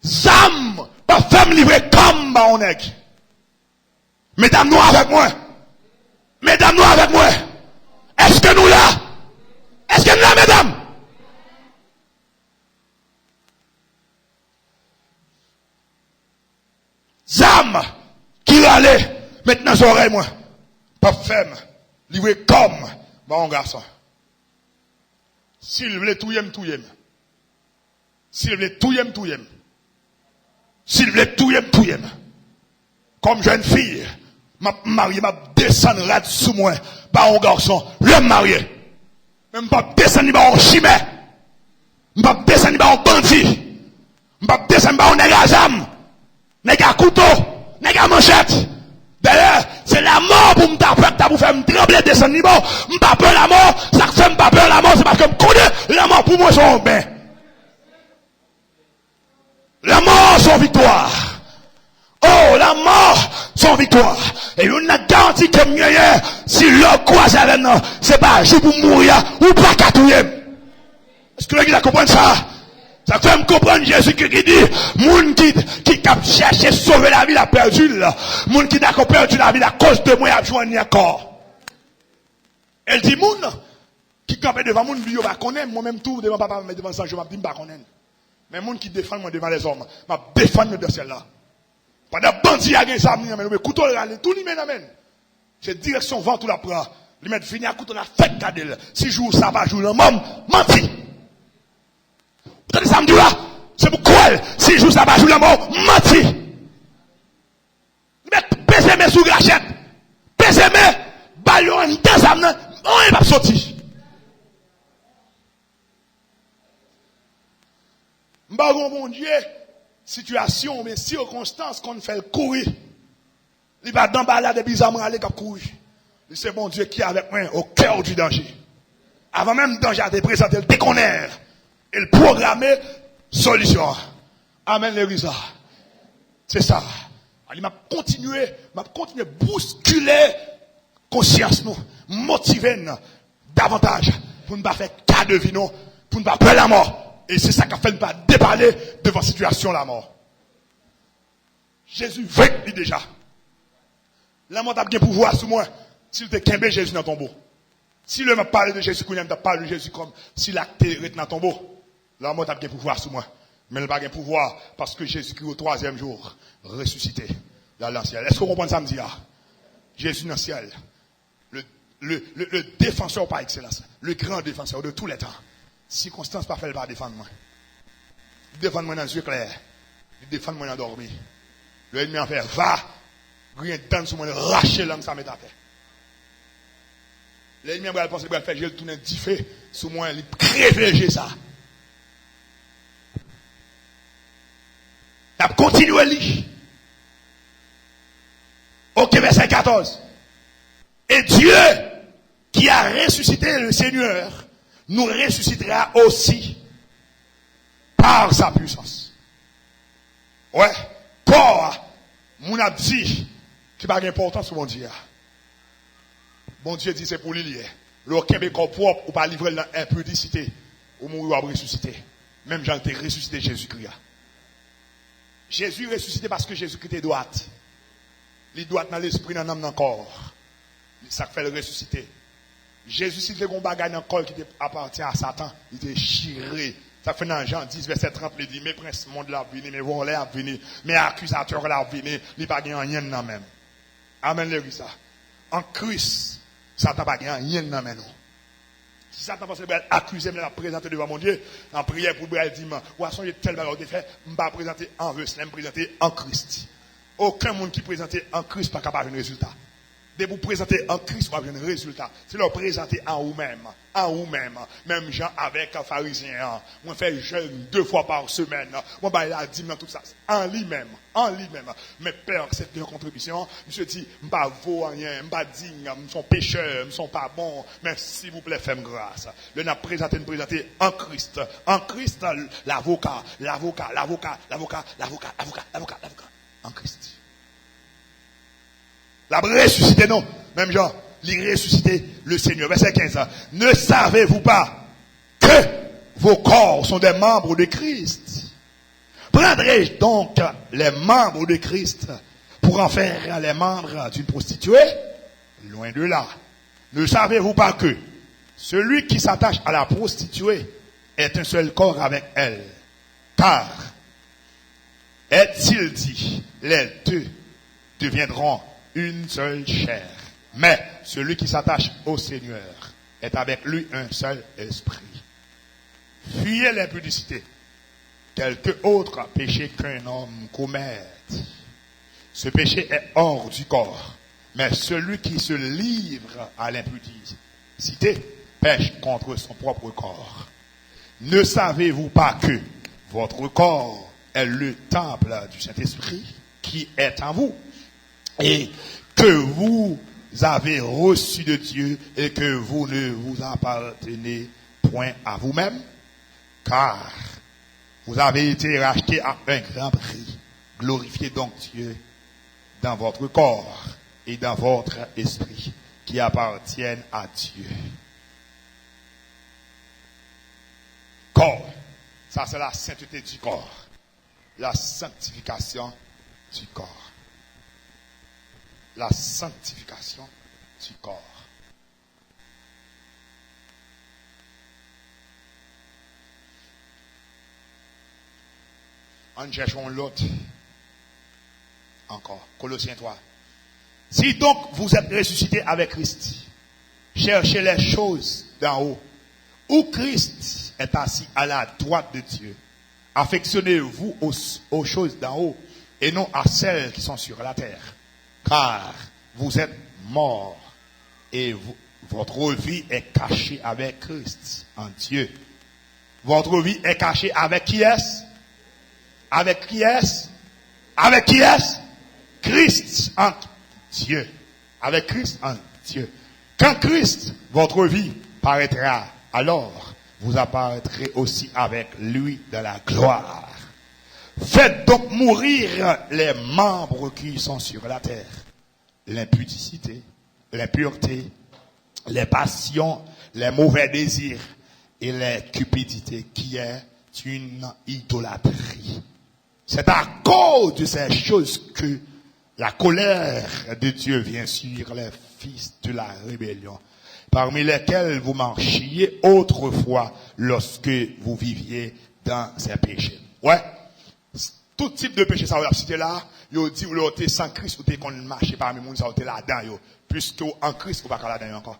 Zam, pas femme livrée comme on est. Mesdames, nous avec moi. Mesdames, nous avec moi. Est-ce que nous là? Est-ce que nous là, mesdames? Zam, qui râlait, maintenant, oreilles, moi. pas femme, livré comme mon garçon. S'il voulait tout yem. S'il voulait tout yem. S'il voulait tout yem. Comme jeune fille, m'a marié, m'a descendu rat sous moi, par un garçon, l'homme marié. Même pas descendu par un chimère. M'a descendu par un bandit. M'a descendu par un négazam. Néga couteau, néga manchette. D'ailleurs, c'est la mort pour me taper, pour faire me trembler, descendre niveau. M'pas peur la mort, ça fait m'pas peur la mort, c'est parce que me connais la mort pour moi son bien. La mort son victoire. Oh, la mort son victoire. Et on a garanti que mieux, si l'homme croise avec nous, c'est pas juste pour mourir ou pas catouiller. Est-ce que vous comprenez ça? Ça fait me comprendre Jésus qui dit, moun qui a cherché sauver la vie, a perdu là. Moun qui a perdu la vie à cause de moi, a joint encore. Elle dit, moun qui campe devant moun, lui, va connaître, moi-même tout, devant papa, mais devant ça, je m'abdime pas connaître. Mais moun qui défend moi devant les hommes, m'a défendre de celle-là. Pendant bandit a gagné ça, mais couteau le tout lui mène amène. C'est direction vent tout la prend. Lui met fini à couteau la fête cadel. Si jour ça va jouer le môme, menti. Vous entendez ça me dit là? C'est pourquoi si jour ça va jouer le môme, menti. Mais pèse mes sous gâchette. Pèse mes ballons dans ça on va sortir. M'bagon mon Dieu. Situation, mais circonstances qu'on fait courir. Il va dans balade bizarrement aller comme courir. C'est mon Dieu qui est avec moi au cœur du danger. Avant même le danger à te présenter, il déconner. Il programmer solution. Amen l'Érisa. C'est ça. Il m'a continué à bousculer conscience nous, motiver nous davantage pour ne pas faire cas de vie nous, pour ne pas peur la mort. Et c'est ça qui a fait ne pas déballer devant la situation la mort. Jésus vaincu déjà. La mort a bien pouvoir sur moi s'il te kembe Jésus dans ton tombeau. Si le m'a parlé de Jésus, qu'on t'a parlé de Jésus comme s'il a été dans ton tombeau, la mort a bien pouvoir sur moi. Mais elle n'a pas bien pouvoir parce que Jésus-Christ au 3e jour ressuscité dans le ciel. Est-ce que vous comprenez ça me dit là? Jésus dans le ciel. Le défenseur par excellence. Le grand défenseur de tous les temps. Circonstance pas fait par défendre moi. Défendre moi dans les yeux clairs. Défendre moi dans dormir. Le ennemi en fait, va, rien de sur moi, racher l'homme, ça m'est à faire. L'ennemi va penser qu'il va faire, je le tourne diffé sur moi, il crève ça. Il a continué lui. Ok, verset 14. Et Dieu, qui a ressuscité le Seigneur, nous ressuscitera aussi par sa puissance. Ouais, corps, mon a dit, qui n'a pas d'importance sur mon Dieu. Bon Dieu dit c'est pour lui lier. Le Québec corps propre, ou pas livrer dans l'impudicité, ou mourir ou ressusciter. Même Jean était ressuscité Jésus-Christ. Jésus ressuscité parce que Jésus-Christ est droite. Il est droite dans l'esprit, dans l'âme, dans le corps. Ça fait le ressusciter. Jésus, si le bagage dans le corps qui appartient à Satan, il était chiré. Ça fait dans Jean 10, verset 30, il dit, mes princes monde là venir, mes voleurs venir, mes accusateurs là venir, il n'y a pas rien dans même. Amen, le ça. En Christ, Satan n'a pas rien dans même. Si Satan pense qu'il accuser, il a présenté devant mon Dieu, en prière pour lui, il dit, voici, il y a tel bagage de fait, je ne vais pas présenter en vœu, je vais présenter en Christ. Aucun monde qui présente en Christ n'est pas capable de résultat. De vous présenter en Christ, vous avez un résultat. C'est leur présenter en vous-même. En vous-même. Même gens avec un pharisien. On fait jeûne 2 fois par semaine. On va la dîme dans tout ça. En lui-même. En lui-même. Mais Père, cette contribution, monsieur dit, je ne pas vaut rien, je ne pas digne, je suis pécheur, je ne suis pas bon. Mais s'il vous plaît, faites-moi grâce. Le n'a présenté en Christ. En Christ, l'avocat. En Christ. La ressuscité, non. Même Jean, il ressuscité le Seigneur. Verset 15. Ne savez-vous pas que vos corps sont des membres de Christ? Prendrai-je donc les membres de Christ pour en faire les membres d'une prostituée? Loin de là. Ne savez-vous pas que celui qui s'attache à la prostituée est un seul corps avec elle? Car, est-il dit, les deux deviendront une seule chair. Mais celui qui s'attache au Seigneur est avec lui un seul esprit. Fuyez l'impudicité, quelque autre péché qu'un homme commette. Ce péché est hors du corps, mais celui qui se livre à l'impudicité pêche contre son propre corps. Ne savez-vous pas que votre corps est le temple du Saint-Esprit qui est en vous et que vous avez reçu de Dieu et que vous ne vous appartenez point à vous-même, car vous avez été rachetés à un grand prix. Glorifiez donc Dieu dans votre corps et dans votre esprit qui appartiennent à Dieu. Corps, ça c'est la sainteté du corps, la sanctification du corps. La sanctification du corps. En cherchons l'autre. Encore. Colossiens 3. Si donc vous êtes ressuscités avec Christ, cherchez les choses d'en haut, où Christ est assis à la droite de Dieu. Affectionnez-vous aux choses d'en haut et non à celles qui sont sur la terre. Car vous êtes morts et votre vie est cachée avec Christ en Dieu. Votre vie est cachée avec qui est-ce? Avec qui est-ce? Avec qui est-ce? Christ en Dieu. Avec Christ en Dieu. Quand Christ, votre vie, paraîtra, alors vous apparaîtrez aussi avec lui dans la gloire. Faites donc mourir les membres qui sont sur la terre. L'impudicité, l'impureté, les passions, les mauvais désirs et les cupidités qui est une idolâtrie. C'est à cause de ces choses que la colère de Dieu vient sur les fils de la rébellion, parmi lesquels vous marchiez autrefois lorsque vous viviez dans ces péchés. Ouais. Tout type de péché, ça va citer là, yo dit, ou l'autre sans Christ, ou t'es qu'on marche parmi moun, ça va là-dedans, yo. Puisque en Christ, ou pas là-dedans encore.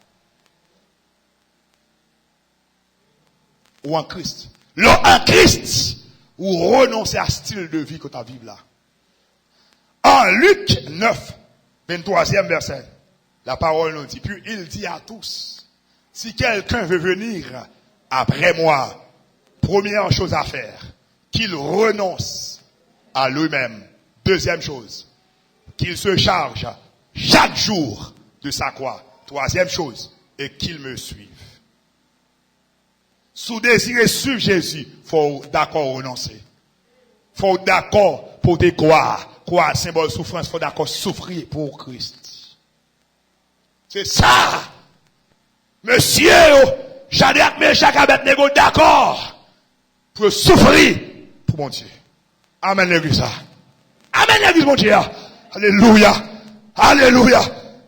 Ou en Christ. Là, en Christ, ou renoncer à style de vie que tu as vivre là. En Luc 9, 23e verset, la parole nous dit, puis il dit à tous, si quelqu'un veut venir après moi, première chose à faire, qu'il renonce à lui-même. Deuxième chose, qu'il se charge chaque jour de sa croix. Troisième chose, et qu'il me suive. Sous désirer suivre Jésus, faut d'accord renoncer. Faut d'accord pour te croire. Croire, symbole souffrance, faut d'accord souffrir pour Christ. C'est ça. Monsieur, Shadrach, Meshach, Abednego, d'accord pour souffrir pour mon Dieu. Amen l'église. Amen l'église mon Dieu. Alléluia. Alléluia.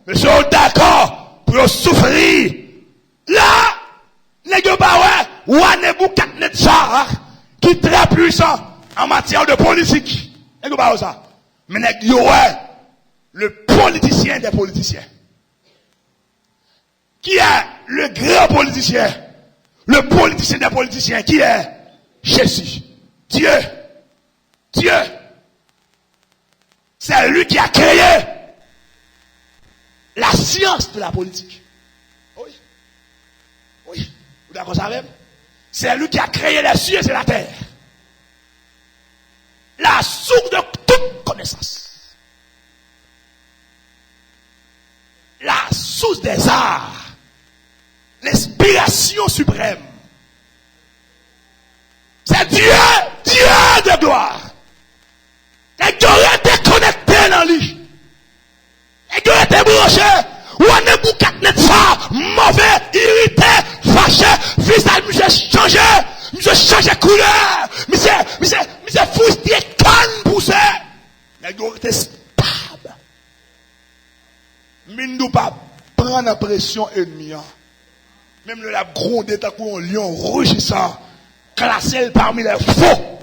Monsieur, d'accord pour souffrir. Là, les gars, ouais, ou un Nebuchadnezzar qui est très puissant en matière de politique. Les gars, ça. Mais les gars, ouais, le politicien des politiciens. Qui est le grand politicien? Le politicien des politiciens, qui est Jésus. Dieu. Dieu. C'est lui qui a créé la science de la politique. Oui. Oui. Vous d'accord ça même? C'est lui qui a créé les cieux et la terre. La source de toute connaissance. La source des arts. L'inspiration suprême. C'est Dieu, Dieu de gloire. Les gens étaient connectés dans lui. Les gens étaient branchés. Ou on est Nebuchadnezzar, mauvais, irrité, fâché, visage, monsieur changé, monsieur changé couleur, monsieur frustré, canne poussé. Les gens étaient stables. Mais nous pas prendre la pression ennemie. Même le grondé d'un coup un lion rugissant, classé parmi les faux.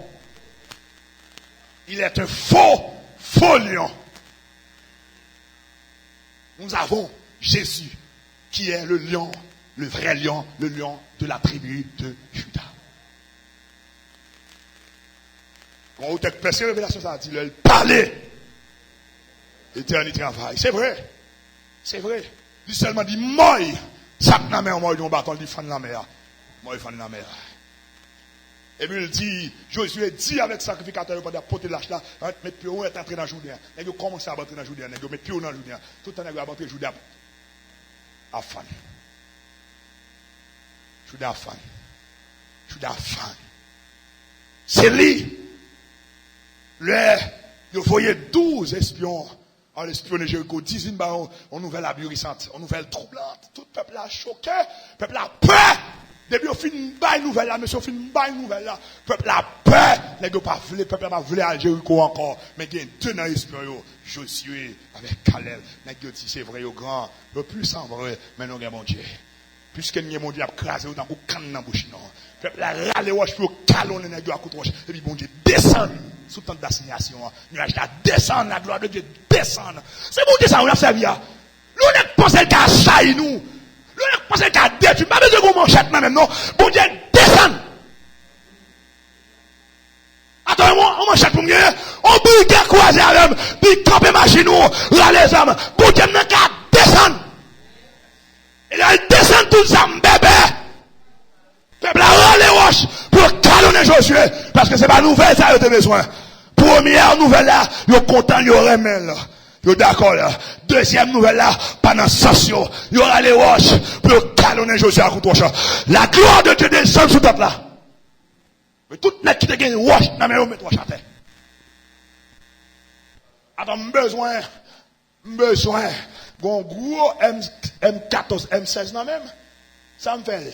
Il est un faux lion. Nous avons Jésus, qui est le lion, le vrai lion, le lion de la tribu de Juda. Quand on a passé révélation, ça a dit, il parlait. Éternité travail. C'est vrai. C'est vrai. Il seulement dit, moi, ça n'a mer, moi, on bâton, il dit, fan la mer. Moi, il fan la mer. Et puis il dit, Josué dit avec le sacrificateur, pendant porter l'âge là, mettre pied, on est entré dans le Jourdain. Il a commencé à entrer dans le Jourdain, il a mis pied dans le Jourdain. Tout le temps, il a entré dans le Jourdain. À fan. Jourdain à fan. Jourdain à fan. C'est lui. Il voyait 12 espions en espionner Jéricho, 10 en nouvelle aburissante, en nouvelle troublante. Tout le peuple a choqué, le peuple a peur. Depuis on finit une baille nouvelle là, monsieur, on finit une baille nouvelle là. Le peuple a peur. Le peuple n'a pas voulu à Jéricho encore. Mais il y a deux dans l'espion, Josué avec Caleb. Le peuple dit c'est vrai, au grand, le puissant vrai, mais non, mon Dieu. Puisque nous mon Dieu a crasé dans le canne dans la bouche. Le peuple a râlé, je peux calonner les deux à coup de roche. Et puis bon Dieu descend. Sous temps d'assignation, nuage là descend, la gloire de Dieu descend. C'est bon Dieu ça, on a servi. Nous ne pensons qu'à saillir nous. Nous ne pensons qu'à détruire. Pas besoin qu'on manchette même, non. Bon Dieu descend. Attends, on manchette pour mieux. On brille croisé avec eux. Puis camper machine nous, là les hommes. Bon Dieu n'a qu'à descendre. Et là, il descend tout ça, bébé. Peuple a les roches pour calonner Josué. Parce que c'est pas nouvelle, ça, il a besoin. Première nouvelle là, il est content, il aurait même là. Il est d'accord là. Deuxième nouvelle là, pendant session, il y aura les roches pour calonner Josué à coup de roche. La gloire de Dieu descend sous tête là. Mais tout le monde qui te gagne une roche, n'a même pas mettre roche à terre. Attends, besoin. Bon, gros M14, M16 non même. Ça me fait.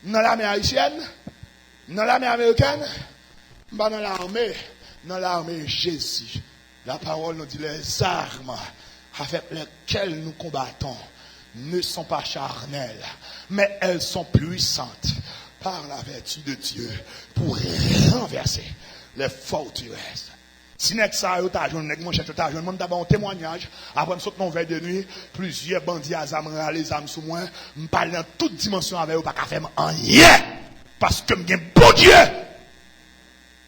Dans l'armée haïtienne, dans l'armée américaine, dans l'armée Jésus. La parole nous dit les armes avec lesquelles nous combattons ne sont pas charnelles, mais elles sont puissantes par la vertu de Dieu pour renverser les forteresses. Si n'est que ça, mon d'abord un témoignage, après me non veille de nuit, plusieurs bandits à les âmes sous moi, me parle dans toute dimension avec eux, pas qu'à faire rien. Parce que m'gen bon Dieu.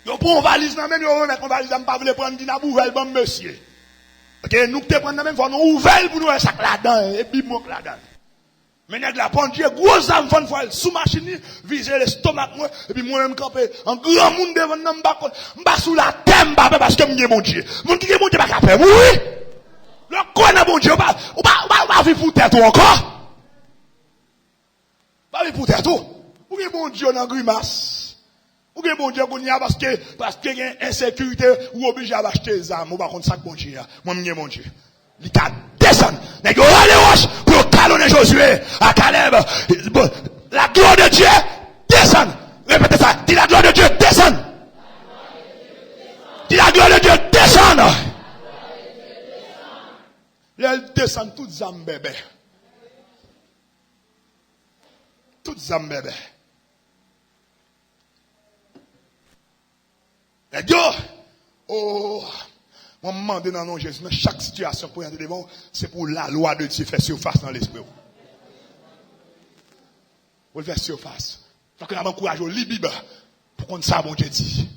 Yo prend valise dans même, yo remettre une valise, m'pas vle prendre dina bouvel bon monsieur. OK, nous te prendre même faut nous ouvrir pour nous un sac là-dedans et puis manque là-dedans. Mais nèg la prend Dieu gros âme fon fois sous machine viser l'estomac moi et puis moi même camper en grand monde devant m'ba sous la terre parce que m'gen mon Dieu. Mon qui mon Dieu pas capable. Oui. Le connaît mon Dieu pas vivre pour tête encore. Pas vivre pour tête tout. Ou bien bon Dieu dans grimace. Ou bien bon Dieu qu'on y a parce que y a insécurité ou obligé à acheter des armes ou pas contre ça bon Dieu. Moi m'gen mon Dieu. Il t'a descendu. Nèg yo les roches pour calonner Josué à Caleb. La gloire de Dieu descend. Répétez ça. Dis la gloire de Dieu descend. Dis la gloire de Dieu descend. Elle descend toutes zam bébé. Toutes zam bébé. Nèg yo oh on me demande dans le nom de Jésus, dans chaque situation pour y aller devant, c'est pour la loi de Dieu faire surface dans l'esprit. Pour le faire surface. Donc on a encouragé au Bible pour qu'on sache bon Dieu dit.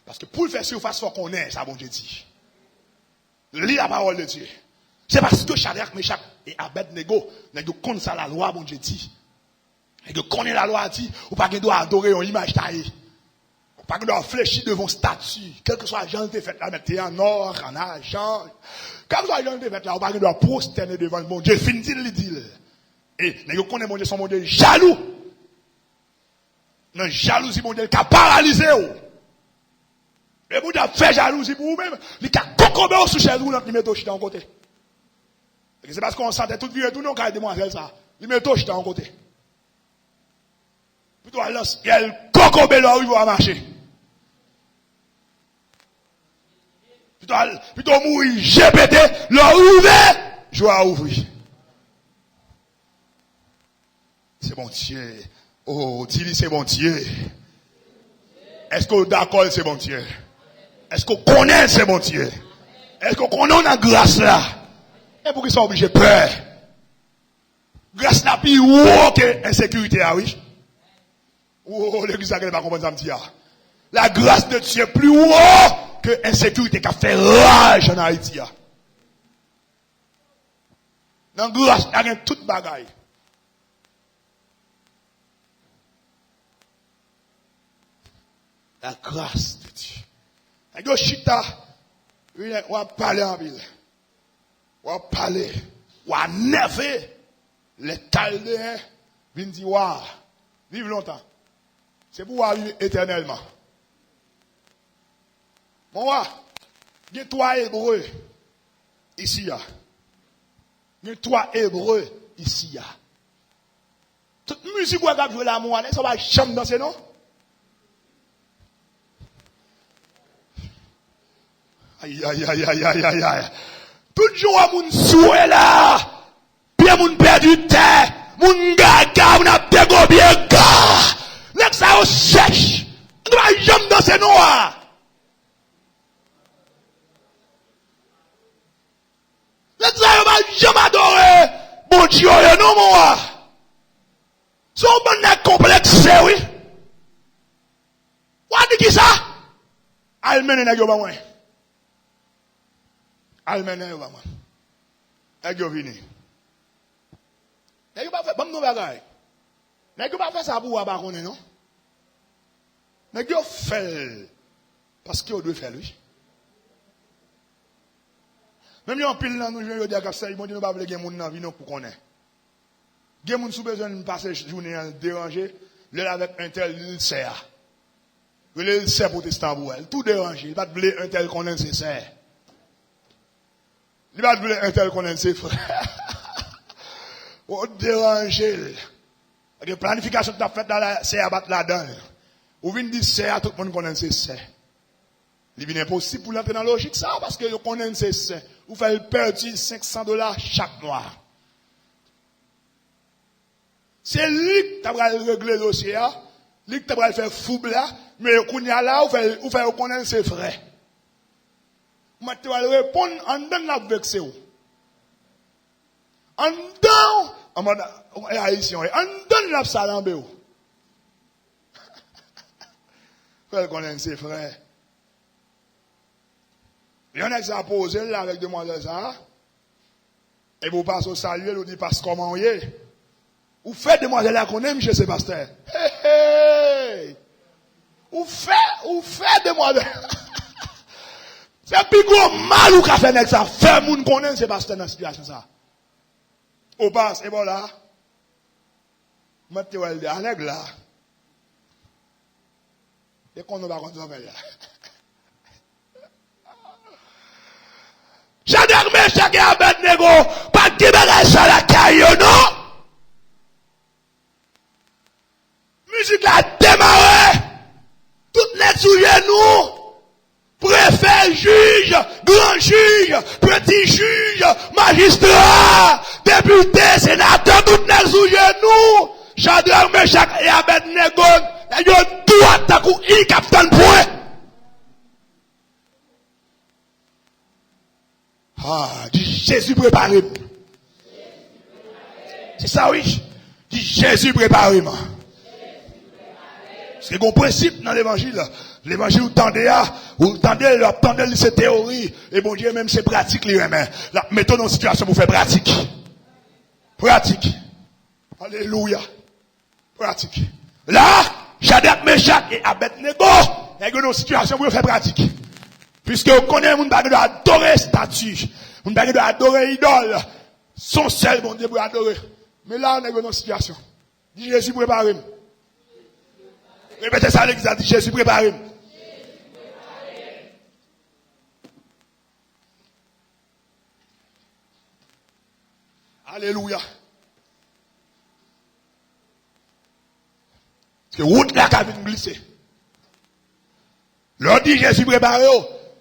Parce que pour le faire surface, il faut qu'on ait ça bon Dieu dit. Lis la parole de Dieu. C'est parce que Shadrach, Meshach et Abednego, ils connaissent la loi bon Dieu dit. Ils connaissent la loi dit, ou pas qu'ils doivent adorer une image taillée. Pas que doit fléchir devant statue, quel que soit l'argent de fait là, mettez en or, en argent, quel que soit l'argent de fait là, pas que doit prosterner devant le bon Dieu, fin dit. Et, nous connaissons mon Dieu, son mon Dieu jaloux. Non, jalousie, mon Dieu, qui a paralysé. Et vous avez fait jalousie pour vous-même, il a concombré au sous-chef, vous l'avez mis au chita en côté. C'est parce qu'on sentait toute vie et tout, non, quand il demoiselle ça, il met au chita en côté. Plutôt, elle concombré là où il va marcher. Plutôt mourir, GPT, leur ouvert, je vais ouvrir. C'est bon Dieu. Oh, dis-lui c'est bon Dieu. Est-ce qu'on est d'accord c'est bon Dieu? Est-ce qu'on connaît c'est bon Dieu? Est-ce qu'on connaît la grâce là? Et pour qu'ils soient obligés de peur. Grâce à plus haut que insécurité, oui. Oh, l'église n'a pas compris ça, me dit. La grâce de Dieu est plus haut que insécurité qui a fait rage en Haïti. Dans la grâce, il y a toute bagaille. La grâce de Dieu. Et yo chita, on va parler en ville. On va parler, on va nerver les Chaldéens, viennent dire, waouh, vive longtemps. C'est pour vivre éternellement. Bon, il y a 3 Hébreux ici. Il y a 3 Hébreux ici. Toute musique qu'on a joué l'amour, ça va jamais danser, non? Aïe, aïe, aïe, aïe, aïe, aïe, aïe. Tout jour, moun souhait là. Bien moun perdu terre. Moun gaga, moun a dégo bien gars. N'est-ce ça on cherche. On va jamais danser, non? N'est-ce ça on va jamais adorer. Bon Dieu, non, moi. Son bon est complexe, oui. Ou dit qui ça? Almene n'a pas moins. Almene n'a pas moins. N'a pas vini. N'a pas fait, bon nous bagaille. N'a pas fait ça pour avoir connaître, non? N'a pas fait parce qu'il doit faire lui. Même si on pile dans nous, je veux dire que ça, ils vont dire nous pas voulons gagner mon dans vie non pour connaître. Gagner mon sous besoin de passer journée à déranger, le avec un tel il sert. Il sert protestant pour elle, tout déranger, il va te vouloir un tel qu'on est nécessaire. Il va te vouloir un tel qu'on est ses frères. Pour déranger. La planification que tu as faite dans la serre battre là-dedans. Ou vient dire serre tout le monde connaît ses serres. Il est impossible pour l'entrer dans la logique ça parce que vous connaissez ses serres. Vous faites perdre $500 chaque mois. C'est lui qui va régler le dossier, lui qui va faire fouble là, mais quand il y a là, vous faites connaître ses frères. Moi, tu vas répondre en dedans la vexé. En dedans, en dedans la salambe. Vous faites connaître ses frères. Il y en a qui s'est posé là avec demoiselle ça. Et vous passez au salut, vous dites parce comment on y est. Vous faites demoiselle là qu'on aime chez ce pasteur. Hey, hey. Vous faites demoiselle. C'est plus gros mal ou qu'a fait avec ça. Fait moun qu'on aime ce pasteur dans la situation ça. Au passe, et bon là. Mettez-vous à l'aigle là. Et qu'on ne va pas continuer là. Shadrach, Meshach et Abednego, pas de bagage sur la caillou, non? Musique a démarré. Toutes les sous genoux. Préfet, juge, grand juge, petit juge, magistrat, député, sénateur, toutes les sous genoux. Shadrach, Meshach et Abednego, il y a tout attaque ou il capitaine point. Ah, dit Jésus préparé. C'est ça, oui. Dit Jésus préparé. C'est un principe dans l'évangile. L'évangile, vous tendez, c'est théorie. Et bon Dieu, même c'est pratique, les mains. La mettons dans une situation pour faire pratique. Pratique. Alléluia. Pratique. Là, Shadrach, Meshach et Abednego, il y a une situation pour faire pratique. Puisque vous connaissez, vous ne doit adorer statue. Vous ne doit adorer idole. Son seul bon Dieu pour adorer. Mais là, on est dans une situation. Dit Jésus préparé. Répétez ça à l'église, dit Jésus préparé. Alléluia. Parce que route là qui vient glisser. L'on dit Jésus préparé.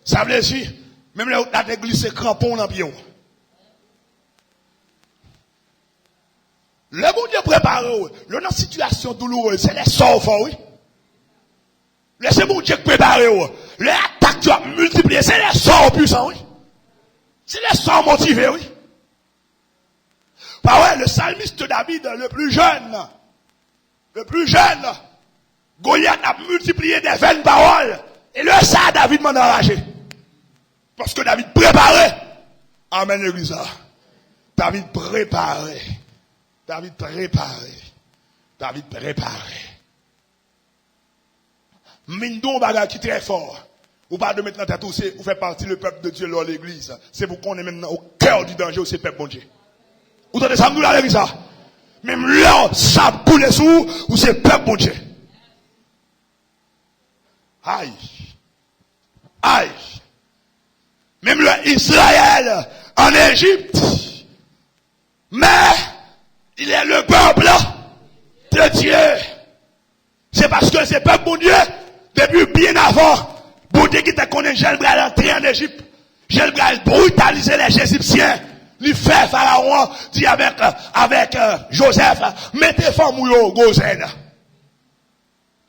Ça veut dire, même là, on a glissé crampon dans le pied. Le bon Dieu préparé, le dans situation douloureuse, c'est les sorts forts, oui. Laissez mon Dieu préparé, les attaques tu as multiplié, c'est les sorts puissants, oui. C'est les sorts motivés, oui. Bah ouais, le psalmiste David, le plus jeune, Goliath a multiplié des vaines paroles. Et le ça, David m'en a enragé. Parce que David préparait. Amen, l'église. David préparait. Mindon bagarre qui est très fort. Ou pas de maintenant tête, vous faites partie du peuple de Dieu dans l'église. C'est pour qu'on est maintenant au cœur du danger, c'est peuple bon Dieu. Vous entendez ça, nous là, l'église? Même là, ça coule sous, ou c'est peuple bon Dieu. Aïe. Même le Israël en Égypte. Mais, il est le peuple de Dieu. C'est parce que c'est peuple bon Dieu, depuis bien avant, bon Dieu qui t'a connu, j'ai le entrer en Égypte. J'ai le brutaliser les Égyptiens. Il fait Pharaon, dit avec Joseph, mettez femme ou yo, Gozen.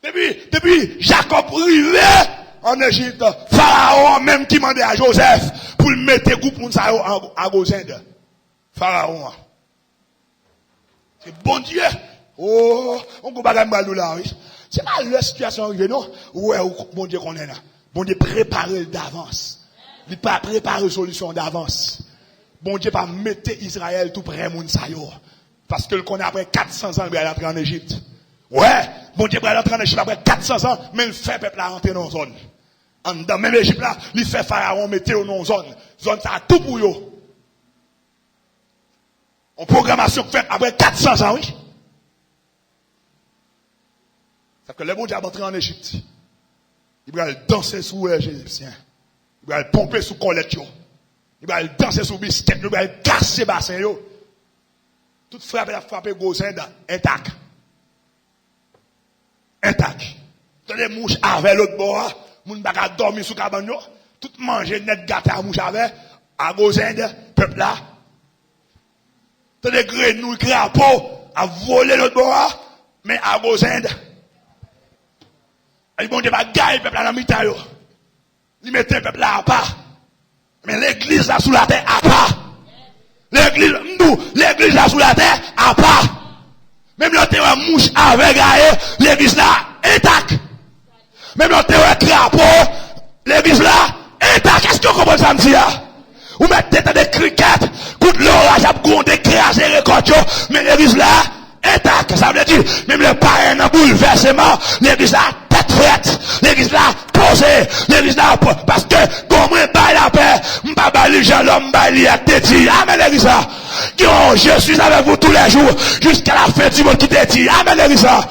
Depuis Jacob rivé en Égypte, Pharaon même qui demandait à Joseph pour le mettre coup pour ça à Gozen. Pharaon. C'est bon Dieu. Oh, on peut pas gagner là, oui. C'est pas la situation arrivée, non? Ouais, bon Dieu qu'on est là. Bon Dieu préparer d'avance. Il pas préparer solution d'avance. Bon Dieu pas mettre Israël tout près moun sa yo. Parce que le connaît après 400 ans, il va entrer en Égypte. Ouais, bon Dieu va entrer en Égypte après 400 ans, mais il fait peuple à rentrer dans la zone. Dans même Égypte là, il fait Pharaon mettre dans la zone. Zone ça tout pour yo. En programmation faite après 400 ans, oui. C'est que le bon Dieu va entrer en Égypte. Il va danser sous les Égyptiens. Il va pomper sous colette. Il va danser sous biscuit. Il va casser bassin. Tout frappe, il a frappé Gozen intact. Dans les mouches avec l'autre bord, moun baka dormir sous cabane. Tout manger net gâté à mouche avec, à Gozen, peuple là. Dans les grenouilles, crapauds, à voler l'autre bord, mais à Gozen. Et bon Dieu va gagner le peuple à la mi-temps. Il mettait le peuple là à part. Mais l'église là sous la terre à part. L'église là sous la terre à part. Même le terrain mouche avec gaillé, l'église là intact. Même le terrain crapaud, l'église là intact. Qu'est-ce que vous comprenez ça me dit? Vous mettez des criquettes, coup de l'orage, à gronder, craser les récoltes, mais l'église là intact. Ça veut dire, même le parrain dans bouleversement, l'église là tête frette, l'église là posée, l'église là, parce que, comme on baille la paix, m'ba les gens l'homme baille à téti. Amen l'église là. Je suis avec vous tous les jours, jusqu'à la fin du monde qui téti. Amen l'église là.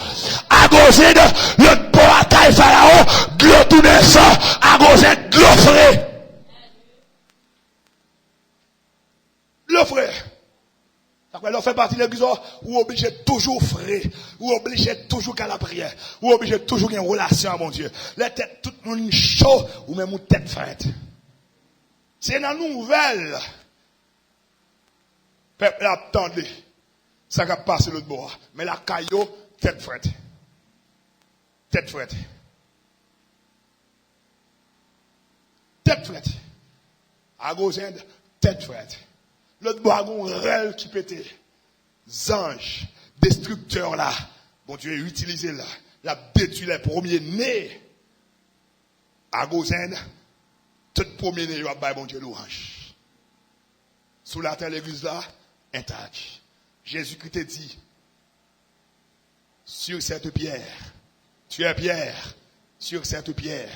À gauche, le bon attaque Pharaon, de l'eau tout descend, à gauche, de l'eau frais. Le frère. Alors, fait partie de l'église, ou obligé toujours frais, ou obligé toujours qu'à la prière, ou obligé toujours qu'il y ait une relation à mon Dieu. La tête, tout le monde chaud, ou même une tête frette. C'est dans la nouvelle. Peuple attendez. Ça va passer l'autre bord. Mais la caillou, tête frette. Tête frette. Tête frette. À gauche, tête frette. L'autre bagon réel qui pétait. Ange, destructeur là. Bon Dieu, utilisé là. La détruit les premiers nés. À Gozen, tout premier né, il va bon Dieu louange. Sous la terre, l'église là, intact. Jésus-Christ a dit, sur cette pierre, tu es pierre, sur cette pierre,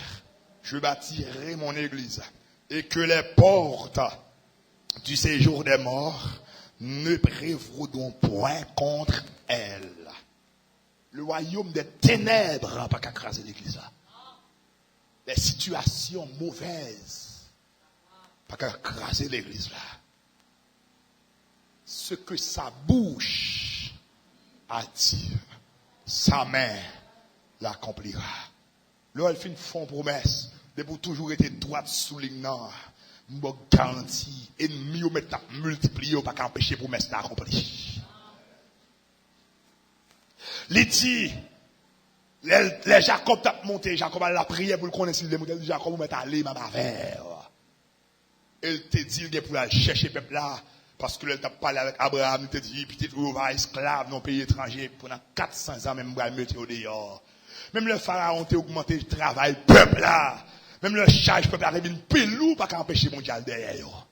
je bâtirai mon église. Et que les portes du séjour des morts ne prévaudront point contre elle. Le royaume des ténèbres n'a pas qu'à craser l'église. Les situations mauvaises pas qu'à craser l'église là. Ce que sa bouche a dit, sa main l'accomplira. Là, elle fait une fond promesse de pour toujours être droite soulignant. Je garantis, ennemi ou mettre multiplier pas qu'empêcher promesse d'accomplir. Il dit, les Jacob t'a monté, Jacob a la prière pour le connaître, il dit, Jacob ou mettre aller ma bavère. Il te dit, il pour aller chercher peuple là, Parce que là, tu as parlé avec Abraham, il t'a dit, puis tu es esclave dans un pays étranger pendant 400 ans, même pour mettre au dehors. Même le pharaon t'a augmenté le travail, peuple là. Même le charge peuple là, une pelou, pas qu'empêcher mon diable derrière.